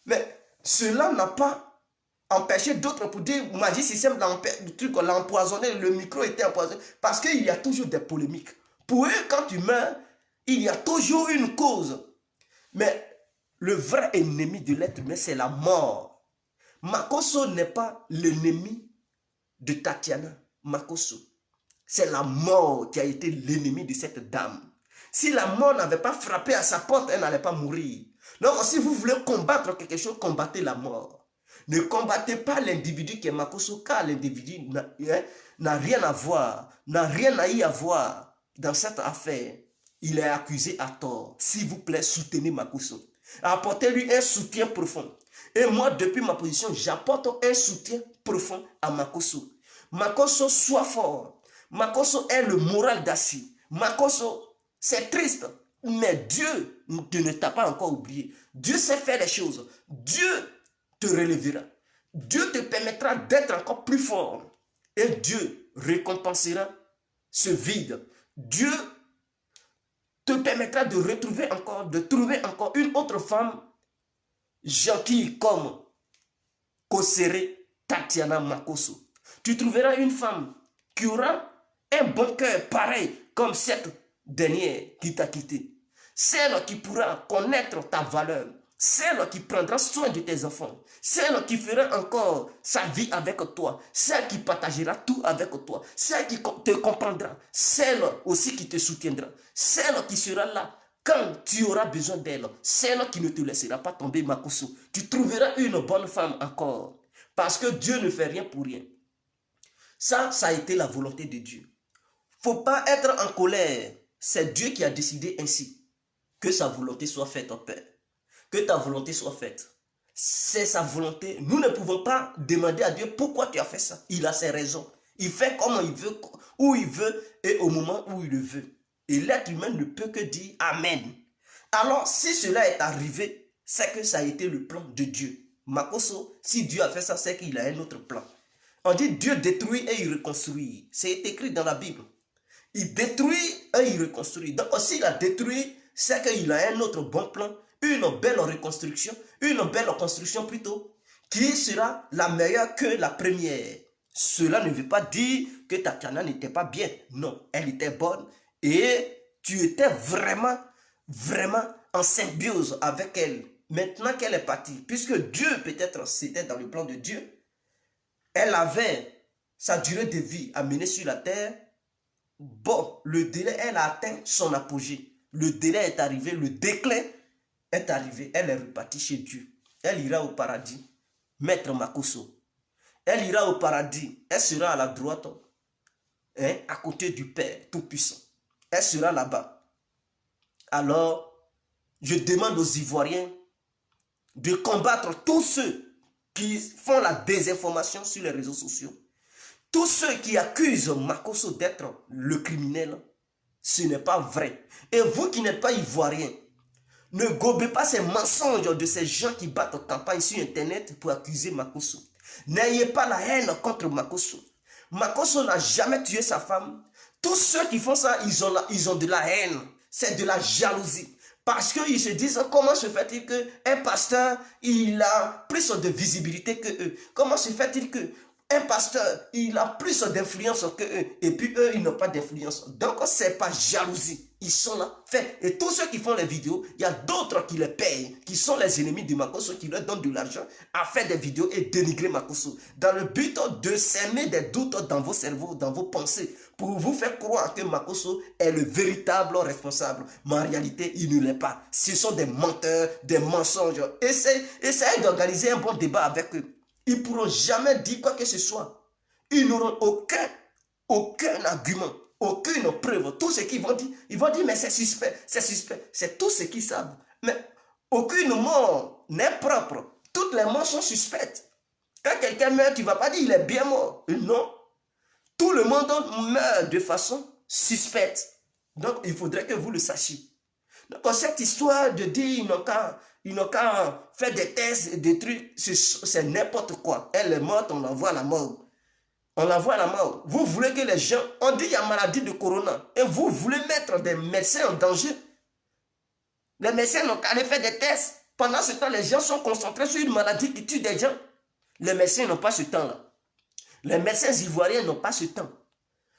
Mais cela n'a pas empêché d'autres pour dire, Magic System l'a empoisonné, le micro était empoisonné. Parce qu'il y a toujours des polémiques. Pour eux, quand tu meurs, il y a toujours une cause. Mais le vrai ennemi de l'être humain, c'est la mort. Makosso n'est pas l'ennemi de Tatiana. Makosso. C'est la mort qui a été l'ennemi de cette dame. Si la mort n'avait pas frappé à sa porte, elle n'allait pas mourir. Donc, si vous voulez combattre quelque chose, combattez la mort. Ne combattez pas l'individu qui est Makosso, car l'individu n'a rien à voir, n'a rien à y avoir dans cette affaire. Il est accusé à tort. S'il vous plaît, soutenez Makosso. Apportez-lui un soutien profond. Et moi, depuis ma position, j'apporte un soutien profond à Makosso. Makosso, sois fort. Makosso est le moral d'acier. Makosso, c'est triste, mais Dieu ne t'a pas encore oublié. Dieu sait faire les choses. Dieu te relèvera. Dieu te permettra d'être encore plus fort. Et Dieu récompensera ce vide. Dieu te permettra de retrouver encore, de trouver encore une autre femme gentille comme Kosere Tatiana Makosso. Tu trouveras une femme qui aura un bon cœur pareil comme cette dernière qui t'a quitté. Celle qui pourra connaître ta valeur. Celle qui prendra soin de tes enfants. Celle qui fera encore sa vie avec toi. Celle qui partagera tout avec toi. Celle qui te comprendra. Celle aussi qui te soutiendra. Celle qui sera là quand tu auras besoin d'elle. Celle qui ne te laissera pas tomber, Makosso. Tu trouveras une bonne femme encore. Parce que Dieu ne fait rien pour rien. Ça a été la volonté de Dieu. Il ne faut pas être en colère. C'est Dieu qui a décidé ainsi. Que sa volonté soit faite, oh Père. Que ta volonté soit faite. C'est sa volonté. Nous ne pouvons pas demander à Dieu pourquoi tu as fait ça. Il a ses raisons. Il fait comme il veut, où il veut et au moment où il le veut. Et l'être humain ne peut que dire Amen. Alors, si cela est arrivé, c'est que ça a été le plan de Dieu. Makosso, si Dieu a fait ça, c'est qu'il a un autre plan. On dit Dieu détruit et il reconstruit. C'est écrit dans la Bible. Il détruit et il reconstruit. Donc, s'il a détruit, c'est qu'il a un autre bon plan, une belle reconstruction, une belle construction plutôt, qui sera la meilleure que la première. Cela ne veut pas dire que Tatiana n'était pas bien. Non, elle était bonne et tu étais vraiment, vraiment en symbiose avec elle. Maintenant qu'elle est partie, puisque Dieu peut-être c'était dans le plan de Dieu, elle avait sa durée de vie à mener sur la terre. Bon, le délai, elle a atteint son apogée. Le délai est arrivé, le déclin est arrivé. Elle est repartie chez Dieu. Elle ira au paradis. Maître Makosso. Elle ira au paradis. Elle sera à la droite, hein, à côté du Père Tout-Puissant. Elle sera là-bas. Alors, je demande aux Ivoiriens de combattre tous ceux qui font la désinformation sur les réseaux sociaux. Tous ceux qui accusent Makosso d'être le criminel, ce n'est pas vrai. Et vous qui n'êtes pas ivoirien, ne gobez pas ces mensonges de ces gens qui battent campagne sur Internet pour accuser Makosso. N'ayez pas la haine contre Makosso. Makosso n'a jamais tué sa femme. Tous ceux qui font ça, ils ont de la haine. C'est de la jalousie. Parce qu'ils se disent, comment se fait-il qu'un pasteur, il a plus de visibilité que eux? Comment se fait-il qu'un pasteur, il a plus d'influence que eux? Et puis eux, ils n'ont pas d'influence. Donc, c'est pas jalousie. Ils sont là, fait. Et tous ceux qui font les vidéos, il y a d'autres qui les payent, qui sont les ennemis de Makosso, qui leur donnent de l'argent à faire des vidéos et dénigrer Makosso. Dans le but de semer des doutes dans vos cerveaux, dans vos pensées, pour vous faire croire que Makosso est le véritable responsable. Mais en réalité, il ne l'est pas. Ce sont des menteurs, des mensonges. Essayez d'organiser un bon débat avec eux. Ils ne pourront jamais dire quoi que ce soit. Ils n'auront aucun argument, aucune preuve. Tout ce qu'ils vont dire, ils vont dire, mais c'est suspect, c'est suspect. C'est tout ce qu'ils savent. Mais aucune mort n'est propre. Toutes les morts sont suspectes. Quand quelqu'un meurt, tu ne vas pas dire, il est bien mort. Non. Tout le monde meurt de façon suspecte. Donc, il faudrait que vous le sachiez. Donc, cette histoire de dire ils n'ont qu'à faire des tests, des trucs, c'est n'importe quoi. Elle est morte, on l'envoie à la mort. On l'envoie à la mort. Vous voulez que les gens, on dit qu'il y a maladie de corona, et vous voulez mettre des médecins en danger. Les médecins n'ont qu'à aller faire des tests. Pendant ce temps, les gens sont concentrés sur une maladie qui tue des gens. Les médecins n'ont pas ce temps-là. Les médecins ivoiriens n'ont pas ce temps.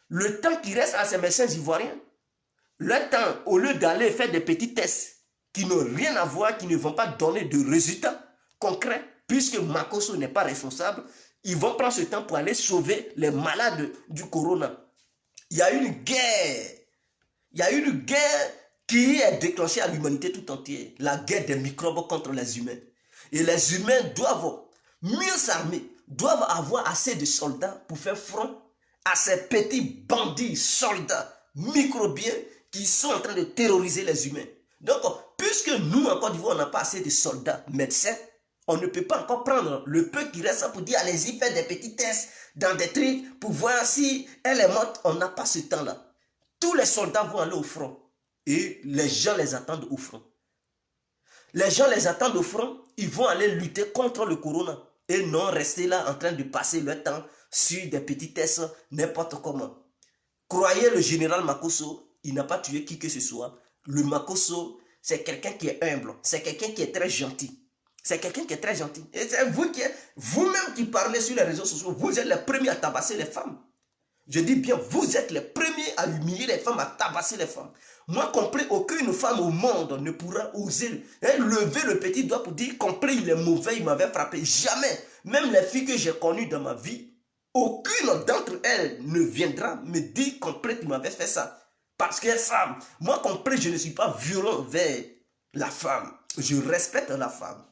Le temps qui reste à ces médecins ivoiriens, le temps, au lieu d'aller faire des petits tests qui n'ont rien à voir, qui ne vont pas donner de résultats concrets, puisque Makosso n'est pas responsable, ils vont prendre ce temps pour aller sauver les malades du corona. Il y a une guerre. Il y a une guerre qui est déclenchée à l'humanité tout entière. La guerre des microbes contre les humains. Et les humains doivent mieux s'armer, doivent avoir assez de soldats pour faire front à ces petits bandits soldats microbiens qui sont en train de terroriser les humains. Donc, puisque nous, en Côte d'Ivoire, on n'a pas assez de soldats médecins, on ne peut pas encore prendre le peu qui reste pour dire, allez-y, faire des petits tests dans des trucs pour voir si elle est morte. On n'a pas ce temps-là. Tous les soldats vont aller au front et les gens les attendent au front. Les gens les attendent au front, ils vont aller lutter contre le corona et non rester là en train de passer leur temps sur des petits tests n'importe comment. Croyez le général Makosso, il n'a pas tué qui que ce soit. Le Makosso, c'est quelqu'un qui est humble, c'est quelqu'un qui est très gentil. C'est quelqu'un qui est très gentil. Et c'est vous-même qui parlez sur les réseaux sociaux, vous êtes les premiers à tabasser les femmes. Je dis bien, vous êtes les premiers à humilier les femmes, à tabasser les femmes. Moi, compris, aucune femme au monde ne pourra oser lever le petit doigt pour dire, compris, il est mauvais, il m'avait frappé. Jamais. Même les filles que j'ai connues dans ma vie, aucune d'entre elles ne viendra me dire, compris, tu m'avais fait ça. Parce qu'elle est femme. Moi, compris, je ne suis pas violent vers la femme. Je respecte la femme.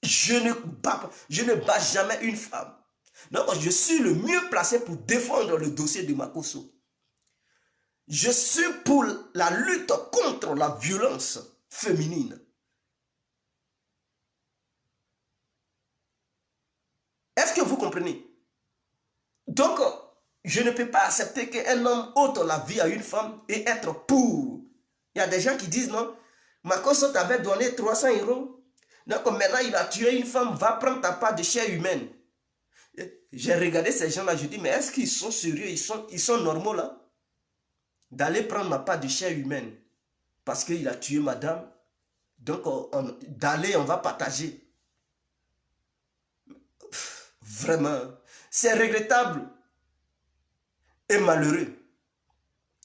Je ne bats jamais une femme. Donc, je suis le mieux placé pour défendre le dossier de Makosso. Je suis pour la lutte contre la violence féminine. Est-ce que vous comprenez? Donc, je ne peux pas accepter qu'un homme ôte la vie à une femme et être pour. Il y a des gens qui disent non, Makosso t'avait donné 300 €. Donc maintenant, il a tué une femme, va prendre ta part de chair humaine. J'ai regardé ces gens-là, je dis, mais est-ce qu'ils sont sérieux, ils sont normaux là? D'aller prendre ma part de chair humaine, parce qu'il a tué madame, donc d'aller, on va partager. Vraiment, c'est regrettable et malheureux.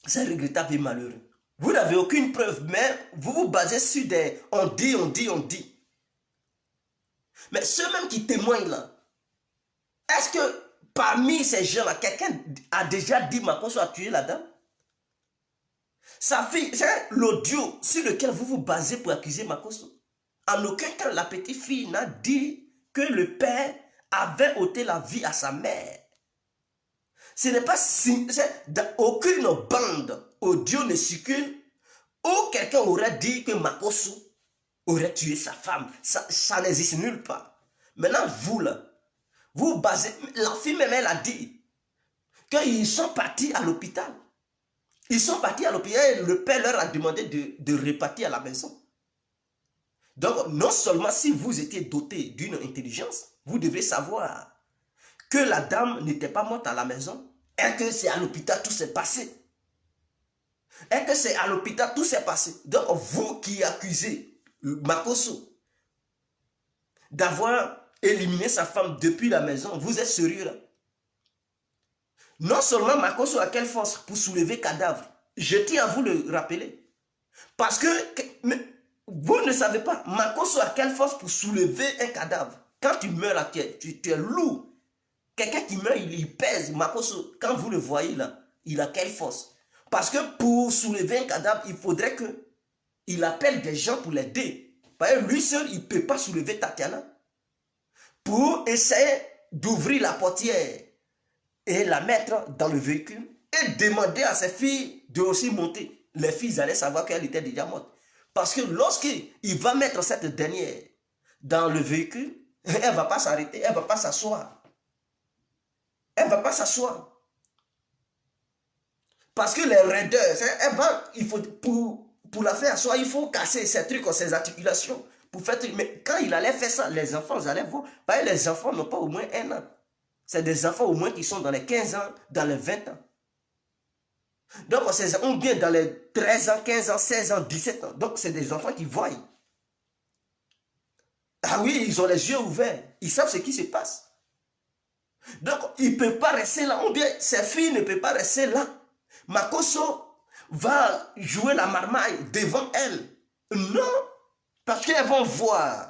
C'est regrettable et malheureux. Vous n'avez aucune preuve, mais vous vous basez sur des on dit, on dit, on dit. Mais ceux même qui témoignent là, est-ce que parmi ces gens-là, quelqu'un a déjà dit Makosso a tué la dame? Sa fille, c'est l'audio sur lequel vous vous basez pour accuser Makosso. En aucun cas, la petite fille n'a dit que le père avait ôté la vie à sa mère. Ce n'est pas si, dans aucune bande audio ne circule où quelqu'un aurait dit que Makosso aurait tué sa femme. Ça n'existe nulle part. Maintenant, vous là, Vous basez, la fille même, elle a dit qu'ils sont partis à l'hôpital. Ils sont partis à l'hôpital et le père leur a demandé de repartir à la maison. Donc, non seulement si vous étiez doté d'une intelligence, vous devez savoir que la dame n'était pas morte à la maison et que c'est à l'hôpital tout s'est passé. Et que c'est à l'hôpital tout s'est passé. Donc, vous qui accusez Makosso d'avoir éliminé sa femme depuis la maison, vous êtes sérieux là? Non seulement Makosso a quelle force pour soulever cadavre, je tiens à vous le rappeler. Parce que vous ne savez pas, Makosso a quelle force pour soulever un cadavre. Quand tu meurs là, tu es lourd. Quelqu'un qui meurt, il pèse. Makosso, quand vous le voyez là, il a quelle force? Parce que pour soulever un cadavre, il faudrait qu'il appelle des gens pour l'aider. Parce que lui seul, il ne peut pas soulever Tatiana. Pour essayer d'ouvrir la portière et la mettre dans le véhicule et demander à ses filles de aussi monter. Les filles allaient savoir qu'elle était déjà morte. Parce que lorsqu'il va mettre cette dernière dans le véhicule, elle ne va pas s'arrêter, elle ne va pas s'asseoir. Elle ne va pas s'asseoir. Parce que les raideurs, il faut, pour la faire asseoir, il faut casser ces trucs, ces articulations. Pour faire, mais quand il allait faire ça, les enfants, ils allaient voir. Parce que les enfants n'ont pas au moins 1 an. C'est des enfants au moins qui sont dans les 15 ans, dans les 20 ans. Donc, on vient dans les 13 ans, 15 ans, 16 ans, 17 ans. Donc, c'est des enfants qui voient. Ah oui, ils ont les yeux ouverts. Ils savent ce qui se passe. Donc, ils ne peuvent pas rester là. Ou bien, ces filles ne peuvent pas rester là. Makosso va jouer la marmaille devant elle. Non, parce qu'elles vont voir.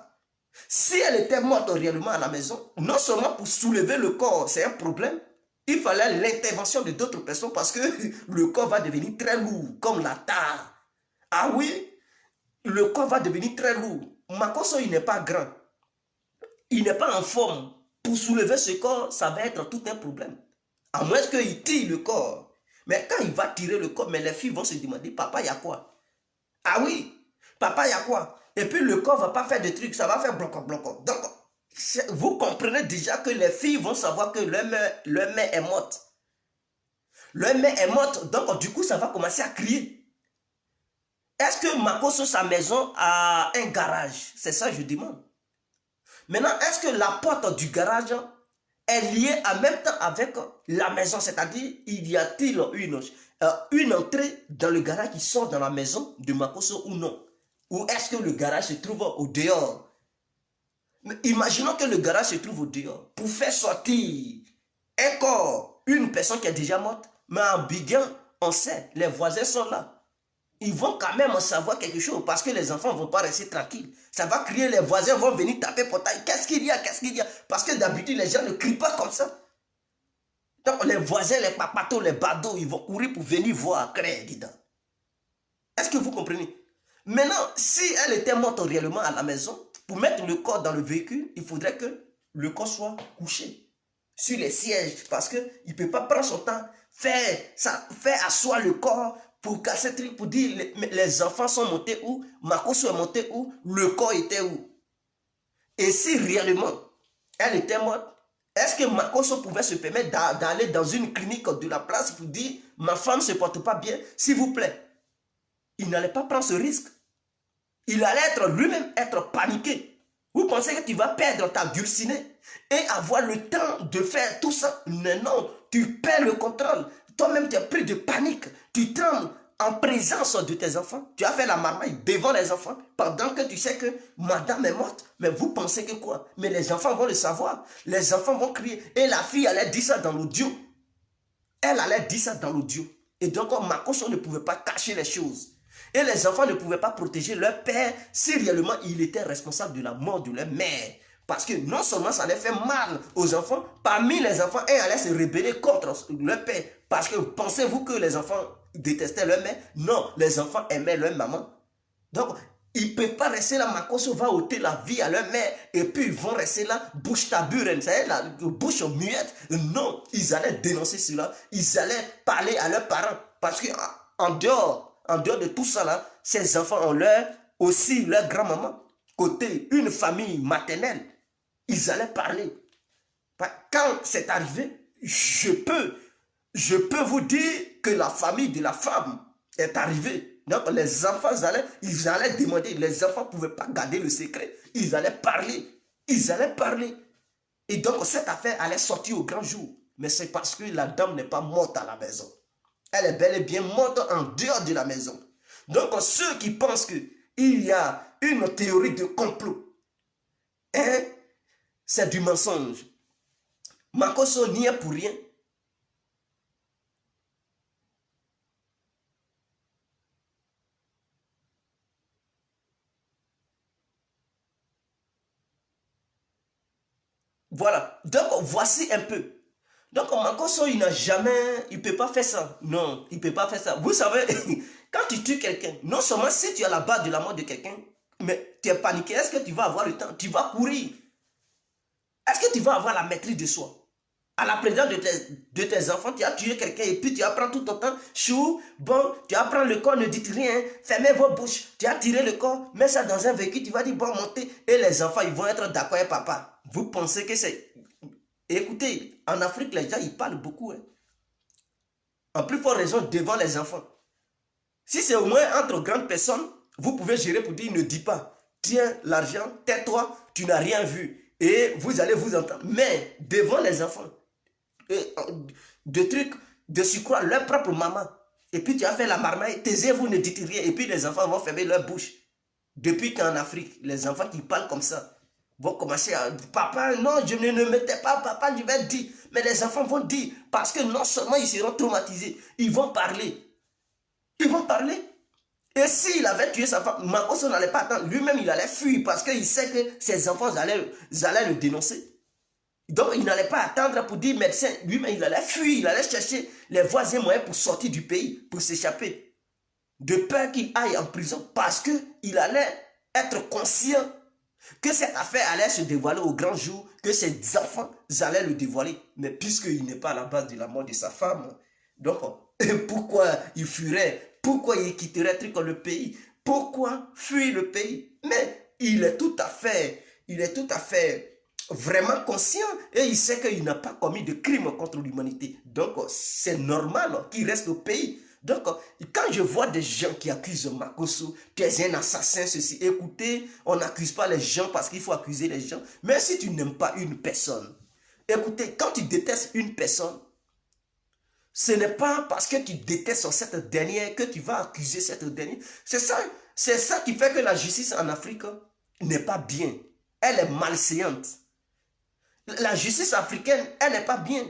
Si elle était morte réellement à la maison, non seulement pour soulever le corps, c'est un problème, il fallait l'intervention de d'autres personnes parce que le corps va devenir très lourd, comme la tare. Ah oui, le corps va devenir très lourd. Makosso, il n'est pas grand. Il n'est pas en forme. Pour soulever ce corps, ça va être tout un problème. À moins qu'il tire le corps. Mais quand il va tirer le corps, mais les filles vont se demander, papa, il y a quoi? Ah oui, papa, il y a quoi? Et puis le corps ne va pas faire de trucs, ça va faire bloc. Donc, vous comprenez déjà que les filles vont savoir que leur mère est morte. Leur mère est morte, donc du coup, ça va commencer à crier. Est-ce que Makosso, sa maison, a un garage? C'est ça que je demande. Maintenant, est-ce que la porte du garage est liée en même temps avec la maison? C'est-à-dire, y a-t-il une entrée dans le garage qui sort dans la maison de Makosso ou non? Ou est-ce que le garage se trouve au dehors? Mais imaginons que le garage se trouve au dehors. Pour faire sortir un corps, une personne qui est déjà morte, mais en biguant, on sait, les voisins sont là. Ils vont quand même en savoir quelque chose parce que les enfants ne vont pas rester tranquilles. Ça va crier, les voisins vont venir taper portail. Qu'est-ce qu'il y a? Qu'est-ce qu'il y a? Parce que d'habitude, les gens ne crient pas comme ça. Donc les voisins, les papatos, les badauds, ils vont courir pour venir voir, créer dedans. Est-ce que vous comprenez? Maintenant, si elle était morte réellement à la maison, pour mettre le corps dans le véhicule, il faudrait que le corps soit couché sur les sièges parce qu'il ne peut pas prendre son temps, faire asseoir le corps pour casser le truc, pour dire les enfants sont montés où, Makosso est monté où, le corps était où. Et si réellement elle était morte, est-ce que Makosso pouvait se permettre d'aller dans une clinique de la place pour dire ma femme ne se porte pas bien, s'il vous plaît? Il n'allait pas prendre ce risque. Il allait être lui-même être paniqué. Vous pensez que tu vas perdre ta dulcinée et avoir le temps de faire tout ça? Non, tu perds le contrôle. Toi-même, tu es pris de panique. Tu trembles en présence de tes enfants. Tu as fait la marmaille devant les enfants pendant que tu sais que madame est morte. Mais vous pensez que quoi? Mais les enfants vont le savoir. Les enfants vont crier. Et la fille allait dire ça dans l'audio. Elle allait dire ça dans l'audio. Et donc, Makosso ne pouvait pas cacher les choses. Et les enfants ne pouvaient pas protéger leur père si réellement il était responsable de la mort de leur mère. Parce que non seulement ça allait faire mal aux enfants, parmi les enfants, elles allaient se rebeller contre leur père. Parce que pensez-vous que les enfants détestaient leur mère? Non, les enfants aimaient leur maman. Donc, ils ne peuvent pas rester là. Makosso va ôter la vie à leur mère et puis ils vont rester là, bouche taburenne, la bouche muette. Non, ils allaient dénoncer cela. Ils allaient parler à leurs parents. Parce qu'en dehors de tout ça là, ces enfants ont aussi leur grand-maman, côté une famille maternelle. Ils allaient parler. Quand c'est arrivé, je peux vous dire que la famille de la femme est arrivée. Donc les enfants ils allaient demander, les enfants ne pouvaient pas garder le secret. Ils allaient parler. Ils allaient parler. Et donc cette affaire allait sortir au grand jour. Mais c'est parce que la dame n'est pas morte à la maison. Elle est bel et bien morte en dehors de la maison. Donc ceux qui pensent qu'il y a une théorie de complot, hein, c'est du mensonge. Makosso n'y est pour rien. Voilà. Donc, voici un peu. Donc, Makosso, il n'a jamais... Il ne peut pas faire ça. Non, il ne peut pas faire ça. Vous savez, quand tu tues quelqu'un, non seulement si tu es à la base de la mort de quelqu'un, mais tu es paniqué, est-ce que tu vas avoir le temps? Tu vas courir. Est-ce que tu vas avoir la maîtrise de soi? À la présence de tes enfants, tu as tué quelqu'un et puis tu apprends tout ton temps. Chou, bon, tu apprends le corps, ne dites rien, fermez vos bouches. Tu as tiré le corps, mets ça dans un véhicule, tu vas dire bon, montez. Et les enfants, ils vont être d'accord avec papa. Vous pensez que c'est... Écoutez, en Afrique, les gens, ils parlent beaucoup. Hein. En plus forte raison, devant les enfants. Si c'est au moins entre grandes personnes, vous pouvez gérer pour dire ne dis pas. Tiens l'argent, tais-toi, tu n'as rien vu. Et vous allez vous entendre. Mais devant les enfants, de trucs, de surcroît, leur propre maman. Et puis tu as fait la marmaille, taisez-vous, ne dites rien. Et puis les enfants vont fermer leur bouche. Depuis qu'en Afrique, les enfants qui parlent comme ça vont commencer à dire, papa, non, je ne me tais pas, papa, je vais dire. Mais les enfants vont dire, parce que non seulement ils seront traumatisés, ils vont parler. Ils vont parler. Et s'il avait tué sa femme, Makosso n'allait pas attendre. Lui-même, il allait fuir parce qu'il sait que ses enfants allaient le dénoncer. Donc, il n'allait pas attendre pour dire médecin. Lui-même, il allait fuir. Il allait chercher les voies et moyens pour sortir du pays, pour s'échapper. De peur qu'il aille en prison parce qu'il allait être conscient que cette affaire allait se dévoiler au grand jour, que ses enfants allaient le dévoiler. Mais puisqu'il n'est pas à la base de la mort de sa femme, donc pourquoi il fuirait? Pourquoi il quitterait le pays? Pourquoi fuir le pays? Mais il est tout à fait vraiment conscient et il sait qu'il n'a pas commis de crime contre l'humanité. Donc c'est normal qu'il reste au pays. Donc, quand je vois des gens qui accusent Makosso, tu es un assassin, ceci, écoutez, on n'accuse pas les gens parce qu'il faut accuser les gens. Mais si tu n'aimes pas une personne, écoutez, quand tu détestes une personne, ce n'est pas parce que tu détestes cette dernière que tu vas accuser cette dernière. C'est ça qui fait que la justice en Afrique n'est pas bien. Elle est malséante. La justice africaine, elle n'est pas bien.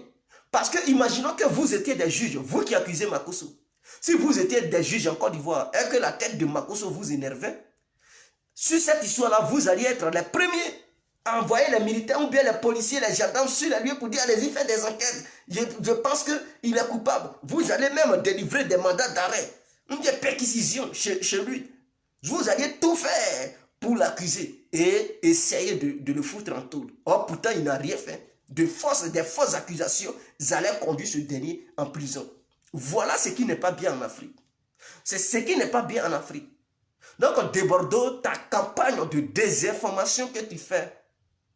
Parce que imaginons que vous étiez des juges, vous qui accusez Makosso. Si vous étiez des juges en Côte d'Ivoire et que la tête de Makosso vous énervait, sur cette histoire-là, vous alliez être les premiers à envoyer les militaires ou bien les policiers, les gendarmes sur les lieux pour dire allez-y, faites des enquêtes. Je pense qu'il est coupable. Vous allez même délivrer des mandats d'arrêt, des perquisitions chez lui. Vous alliez tout faire pour l'accuser et essayer de le foutre en taule. Or, pourtant, il n'a rien fait. Des fausses accusations allaient conduire ce dernier en prison. Voilà ce qui n'est pas bien en Afrique. C'est ce qui n'est pas bien en Afrique. Donc, de Bordeaux, ta campagne de désinformation que tu fais,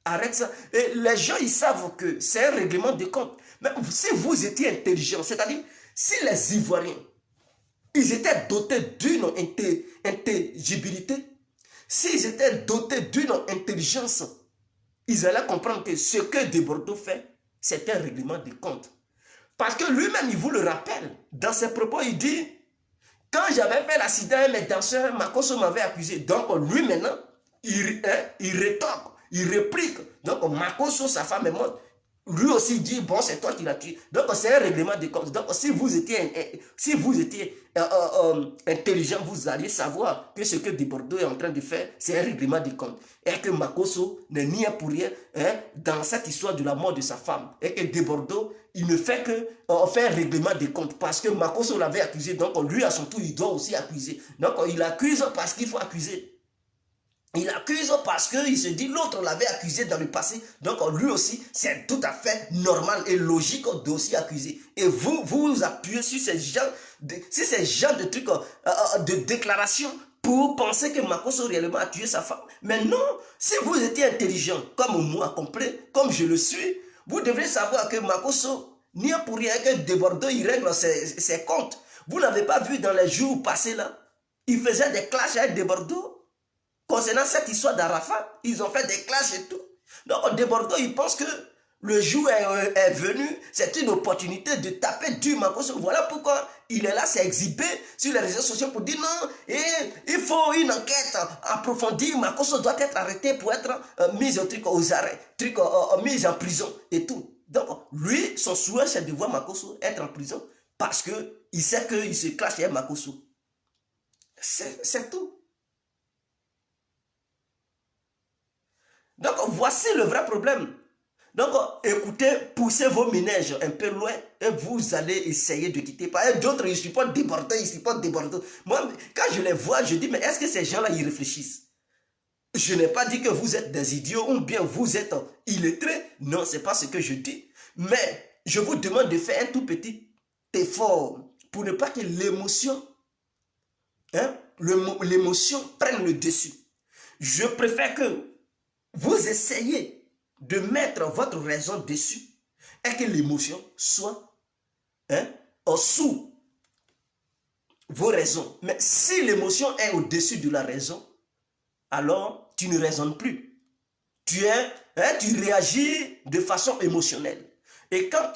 arrête ça. Et les gens, ils savent que c'est un règlement de compte. Mais si vous étiez intelligent, c'est-à-dire, si les Ivoiriens, ils étaient dotés d'une intelligibilité, s'ils étaient dotés d'une intelligence, ils allaient comprendre que ce que de Bordeaux fait, c'est un règlement de compte. Parce que lui-même, il vous le rappelle. Dans ses propos, il dit, quand j'avais fait l'accident, mes danseurs, Makosso m'avait accusé. Donc lui maintenant, il rétorque, il réplique. Donc Makosso, sa femme est morte. Lui aussi il dit, bon, c'est toi qui l'as tué. Donc c'est un règlement de compte. Donc si vous étiez intelligent, vous alliez savoir que ce que De Bordeaux est en train de faire, c'est un règlement de compte. Et que Makosso n'est ni un pour rien dans cette histoire de la mort de sa femme. Et que De Bordeaux, il ne fait que faire un règlement de compte parce que Makosso l'avait accusé. Donc lui, à son tour, il doit aussi accuser. Donc il accuse parce qu'il faut accuser. Il accuse parce qu'il se dit l'autre l'avait accusé dans le passé. Donc lui aussi, c'est tout à fait normal et logique d'aussi accuser. Et vous appuyez sur ces genres de trucs, de déclarations pour penser que Makosso réellement a tué sa femme. Mais non, si vous étiez intelligent, comme moi, complet, comme je le suis, Vous devez savoir que Makosso n'y a pour rien que de Bordeaux, il règle ses comptes. Vous n'avez pas vu dans les jours passés là, il faisait des clashs avec de Bordeaux. Concernant cette histoire d'Arafat, ils ont fait des clashs et tout. Donc de Bordeaux, ils pensent que le jour est venu, c'est une opportunité de taper du Makosso. Voilà pourquoi il est là, c'est exhibé sur les réseaux sociaux pour dire non, et il faut une enquête approfondie. Makosso doit être arrêté pour être mis aux arrêts, mis en prison et tout. Donc lui, son souhait, c'est de voir Makosso être en prison parce qu'il sait qu'il se clash avec Makosso. C'est tout. Donc voici le vrai problème. Donc écoutez, poussez vos ménages un peu loin et vous allez essayer de quitter. Par exemple, d'autres, ils supportent déborder, ils supportent déborder. Moi, quand je les vois, je dis, mais est-ce que ces gens-là, ils réfléchissent? Je n'ai pas dit que vous êtes des idiots ou bien vous êtes illettrés. Non, ce n'est pas ce que je dis. Mais je vous demande de faire un tout petit effort pour ne pas que l'émotion, l'émotion prenne le dessus. Je préfère que vous essayez de mettre votre raison dessus et que l'émotion soit au-dessous vos raisons. Mais si l'émotion est au-dessus de la raison, alors tu ne raisonnes plus. Tu réagis de façon émotionnelle. Et quand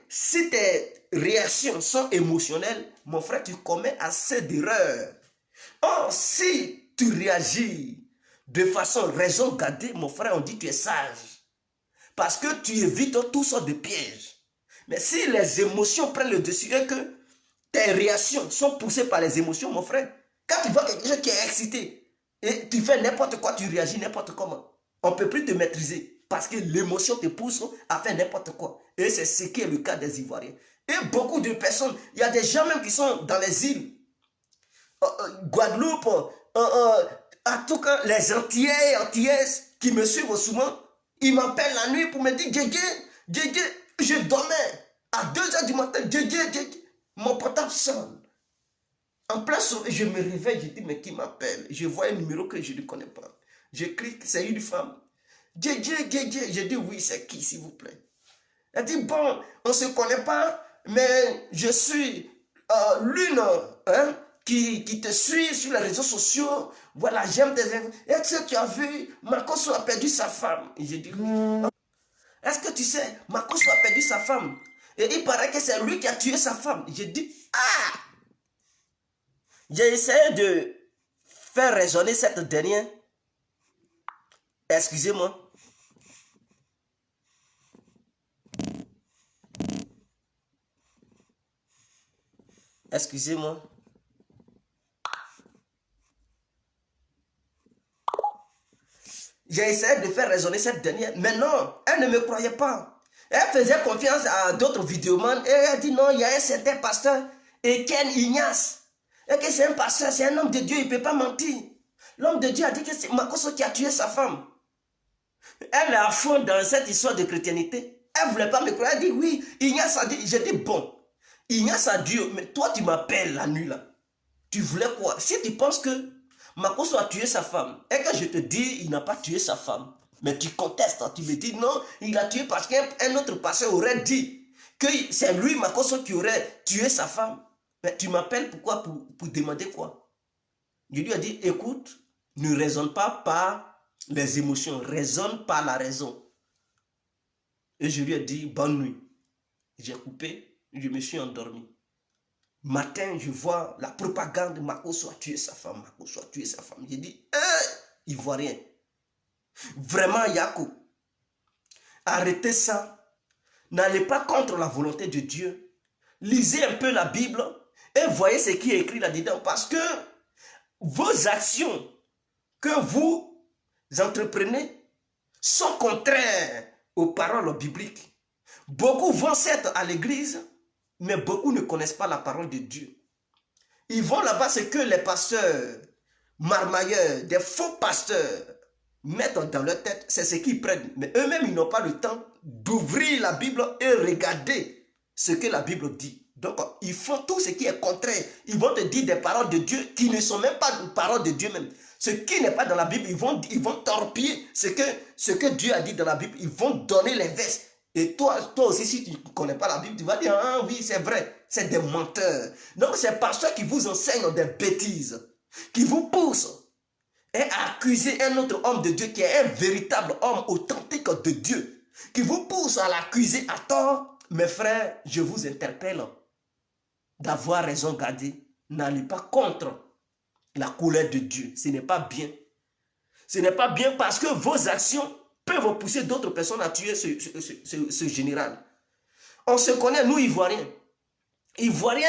si tes réactions sont émotionnelles, mon frère, tu commets assez d'erreurs. Or, si tu réagis de façon raison gardée, mon frère, on dit que tu es sage. Parce que tu évites toutes sortes de pièges. Mais si les émotions prennent le dessus et que tes réactions sont poussées par les émotions, mon frère, quand tu vois quelque chose qui est excité, et tu fais n'importe quoi, tu réagis n'importe comment, on ne peut plus te maîtriser. Parce que l'émotion te pousse à faire n'importe quoi. Et c'est ce qui est le cas des Ivoiriens. Et beaucoup de personnes, il y a des gens même qui sont dans les îles, Guadeloupe, en tout cas les Antillais et Antillaises qui me suivent souvent, ils m'appellent la nuit pour me dire Djedje, je dormais à 2h du matin, Djedje, mon portable sonne. En plein sommeil, je me réveille, je dis mais qui m'appelle? Je vois un numéro que je ne connais pas. Je clique, c'est une femme. Djedje, je dis oui, c'est qui s'il vous plaît? Elle dit bon, on ne se connaît pas, mais je suis l'une qui te suit sur les réseaux sociaux. Voilà, j'aime tes... Est-ce que tu as vu, Makosso a perdu sa femme? Et je dis oui. Est-ce que tu sais, Makosso a perdu sa femme? Et il paraît que c'est lui qui a tué sa femme. Je dis ah! J'ai essayé de faire raisonner cette dernière. Excusez-moi. Excusez-moi. J'ai essayé de faire raisonner cette dernière, mais non, elle ne me croyait pas. Elle faisait confiance à d'autres vidéomans et elle a dit non, il y a un certain pasteur, Ken Ignace, et que c'est un pasteur, c'est un homme de Dieu, il ne peut pas mentir. L'homme de Dieu a dit que c'est Makosso qui a tué sa femme. Elle est à fond dans cette histoire de chrétienté. Elle ne voulait pas me croire, elle dit oui, Ignace a dit, j'ai dit bon, Ignace a dit, mais toi tu m'appelles la nuit là. Tu voulais quoi? Si tu penses que Makosso a tué sa femme, et que je te dis, il n'a pas tué sa femme, mais tu contestes, tu me dis non, il a tué parce qu'un autre pasteur aurait dit que c'est lui, Makosso, qui aurait tué sa femme. Mais tu m'appelles pourquoi? Pour demander quoi? Je lui ai dit, écoute, ne raisonne pas par les émotions, raisonne par la raison. Et je lui ai dit, bonne nuit. J'ai coupé, je me suis endormi. Matin, je vois la propagande, Makosso a tué sa femme, Makosso a tué sa femme. J'ai dit, Ivoirien, vraiment Yako, arrêtez ça, n'allez pas contre la volonté de Dieu, lisez un peu la Bible et voyez ce qui est écrit là-dedans, parce que vos actions que vous entreprenez sont contraires aux paroles bibliques. Beaucoup vont certes à l'église, mais beaucoup ne connaissent pas la parole de Dieu. Ils vont là-bas, ce que les pasteurs marmailleurs, des faux pasteurs mettent dans leur tête, c'est ce qu'ils prennent. Mais eux-mêmes, ils n'ont pas le temps d'ouvrir la Bible et regarder ce que la Bible dit. Donc, ils font tout ce qui est contraire. Ils vont te dire des paroles de Dieu qui ne sont même pas des paroles de Dieu même. Ce qui n'est pas dans la Bible, ils vont torpiller ce que Dieu a dit dans la Bible. Ils vont donner les vestes. Et toi aussi, si tu ne connais pas la Bible, tu vas dire, ah oui, c'est vrai, c'est des menteurs. Donc, c'est pasteurs qui vous enseignent des bêtises, qui vous poussent à accuser un autre homme de Dieu qui est un véritable homme authentique de Dieu, qui vous pousse à l'accuser à tort. Mes frères, je vous interpelle d'avoir raison gardée. N'allez pas contre la colère de Dieu. Ce n'est pas bien. Ce n'est pas bien parce que vos actions peuvent pousser d'autres personnes à tuer ce général. On se connaît, nous, Ivoiriens. Ivoirien,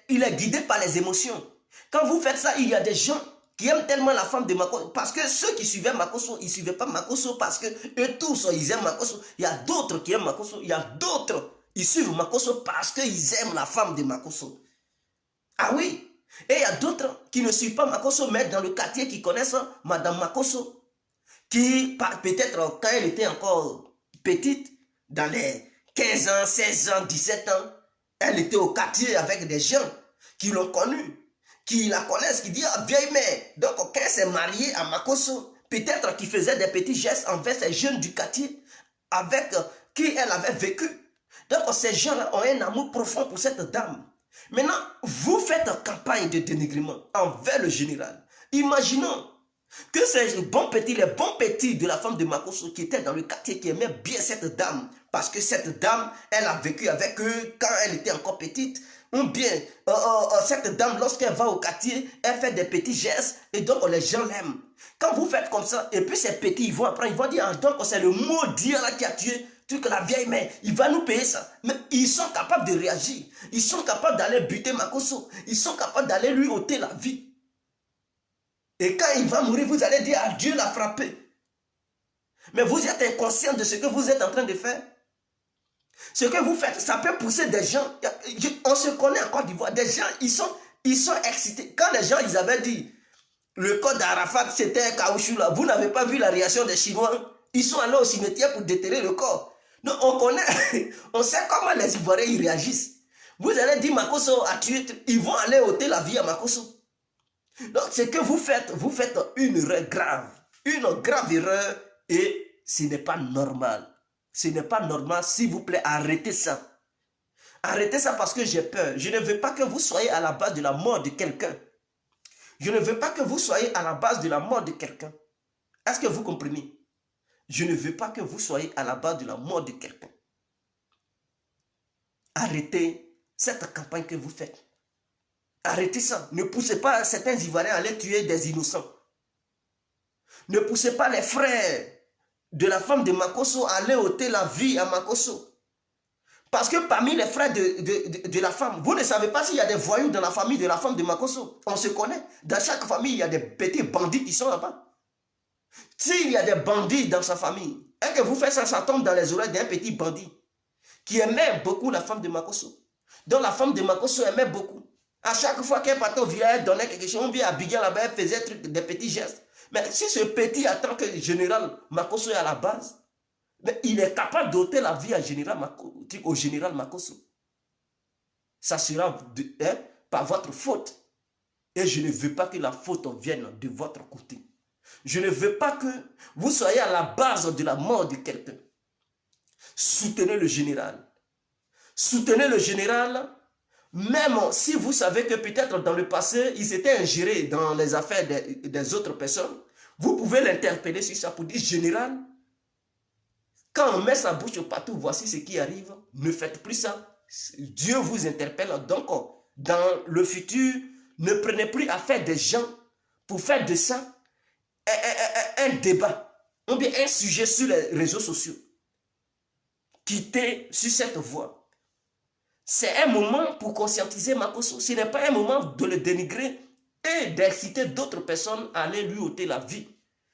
il est guidé par les émotions. Quand vous faites ça, il y a des gens qui aiment tellement la femme de Makosso. Parce que ceux qui suivaient Makosso, ils ne suivaient pas Makosso parce que eux tous, ils aiment Makosso. Il y a d'autres qui aiment Makosso. Il y a d'autres, ils suivent Makosso parce qu'ils aiment la femme de Makosso. Ah oui. Et il y a d'autres qui ne suivent pas Makosso, mais dans le quartier qui connaissent Madame Makosso, qui peut-être quand elle était encore petite, dans les 15 ans, 16 ans, 17 ans, elle était au quartier avec des gens qui l'ont connue, qui la connaissent, qui disent ah, vieille mère. Donc quand elle s'est mariée à Makosso, peut-être qu'il faisait des petits gestes envers ces jeunes du quartier avec qui elle avait vécu. Donc ces gens-là ont un amour profond pour cette dame. Maintenant, vous faites campagne de dénigrement envers le général. Imaginons que ces les bons petits de la femme de Makosso qui étaient dans le quartier, qui aimaient bien cette dame, parce que cette dame, elle a vécu avec eux quand elle était encore petite, ou bien cette dame, lorsqu'elle va au quartier, elle fait des petits gestes, et donc les gens l'aiment. Quand vous faites comme ça, et puis ces petits, ils vont apprendre, ils vont dire, ah, donc c'est le maudit là qui a tué que la vieille mère, il va nous payer ça. Mais ils sont capables de réagir. Ils sont capables d'aller buter Makosso. Ils sont capables d'aller lui ôter la vie. Et quand il va mourir, vous allez dire, ah, Dieu l'a frappé. Mais vous êtes inconscient de ce que vous êtes en train de faire. Ce que vous faites, ça peut pousser des gens. On se connaît en Côte d'Ivoire. Des gens, ils sont excités. Quand les gens, ils avaient dit, le corps d'Arafat, c'était un caoutchouc là. Vous n'avez pas vu la réaction des Chinois. Ils sont allés au cimetière pour déterrer le corps. Donc on connaît, on sait comment les Ivoiriens ils réagissent. Vous allez dire Makosso a tué, ils vont aller ôter la vie à Makosso. Donc ce que vous faites une erreur grave erreur, et ce n'est pas normal. Ce n'est pas normal, s'il vous plaît, arrêtez ça. Arrêtez ça parce que j'ai peur. Je ne veux pas que vous soyez à la base de la mort de quelqu'un. Je ne veux pas que vous soyez à la base de la mort de quelqu'un. Est-ce que vous comprenez? Je ne veux pas que vous soyez à la base de la mort de quelqu'un. Arrêtez cette campagne que vous faites. Arrêtez ça. Ne poussez pas certains Ivoiriens à aller tuer des innocents. Ne poussez pas les frères de la femme de Makosso à aller ôter la vie à Makosso. Parce que parmi les frères de la femme, vous ne savez pas s'il y a des voyous dans la famille de la femme de Makosso. On se connaît. Dans chaque famille, il y a des petits bandits qui sont là-bas. S'il y a des bandits dans sa famille, et que vous faites ça, ça tombe dans les oreilles d'un petit bandit qui aimait beaucoup la femme de Makosso. Donc la femme de Makosso aimait beaucoup. À chaque fois qu'elle partait au village, elle donnait quelque chose. On vient à Biguel là-bas, elle faisait des petits gestes. Mais si ce petit attend que le général Makosso est à la base, mais il est capable d'ôter la vie au général Makosso. Ça sera par votre faute. Et je ne veux pas que la faute vienne de votre côté. Je ne veux pas que vous soyez à la base de la mort de quelqu'un. Soutenez le général. Soutenez le général, même si vous savez que peut-être dans le passé, il s'était ingéré dans les affaires des autres personnes. Vous pouvez l'interpeller sur ça pour dire, général, quand on met sa bouche partout, voici ce qui arrive, ne faites plus ça. Dieu vous interpelle. Donc, dans le futur, ne prenez plus à faire des gens pour faire de ça un débat, ou bien un sujet sur les réseaux sociaux. Quittez sur cette voie. C'est un moment pour conscientiser Makosso. Ce n'est pas un moment de le dénigrer et d'inciter d'autres personnes à aller lui ôter la vie.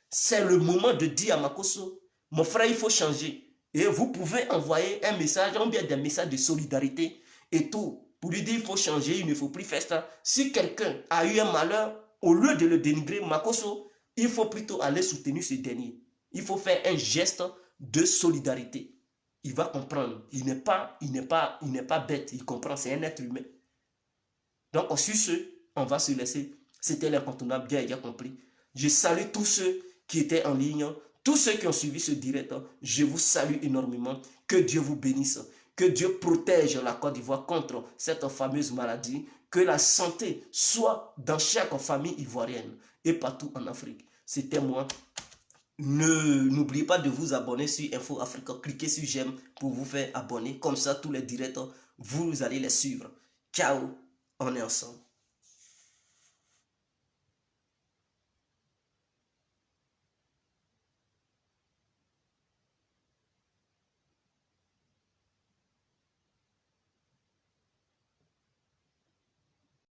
C'est le moment de dire à Makosso, mon frère, il faut changer. Et vous pouvez envoyer un message, ou bien des messages de solidarité et tout, pour lui dire, il faut changer, il ne faut plus faire ça. Si quelqu'un a eu un malheur, au lieu de le dénigrer, Makosso, il faut plutôt aller soutenir ce dernier. Il faut faire un geste de solidarité. Il va comprendre. Il n'est pas bête. Il comprend. C'est un être humain. Donc, sur ce, on va se laisser. C'était l'incontournable. Bien compris. Je salue tous ceux qui étaient en ligne, tous ceux qui ont suivi ce direct. Je vous salue énormément. Que Dieu vous bénisse. Que Dieu protège la Côte d'Ivoire contre cette fameuse maladie. Que la santé soit dans chaque famille ivoirienne et partout en Afrique. C'était moi. N'oubliez pas de vous abonner sur Info Africa. Cliquez sur j'aime pour vous faire abonner. Comme ça, tous les directs, vous allez les suivre. Ciao, on est ensemble.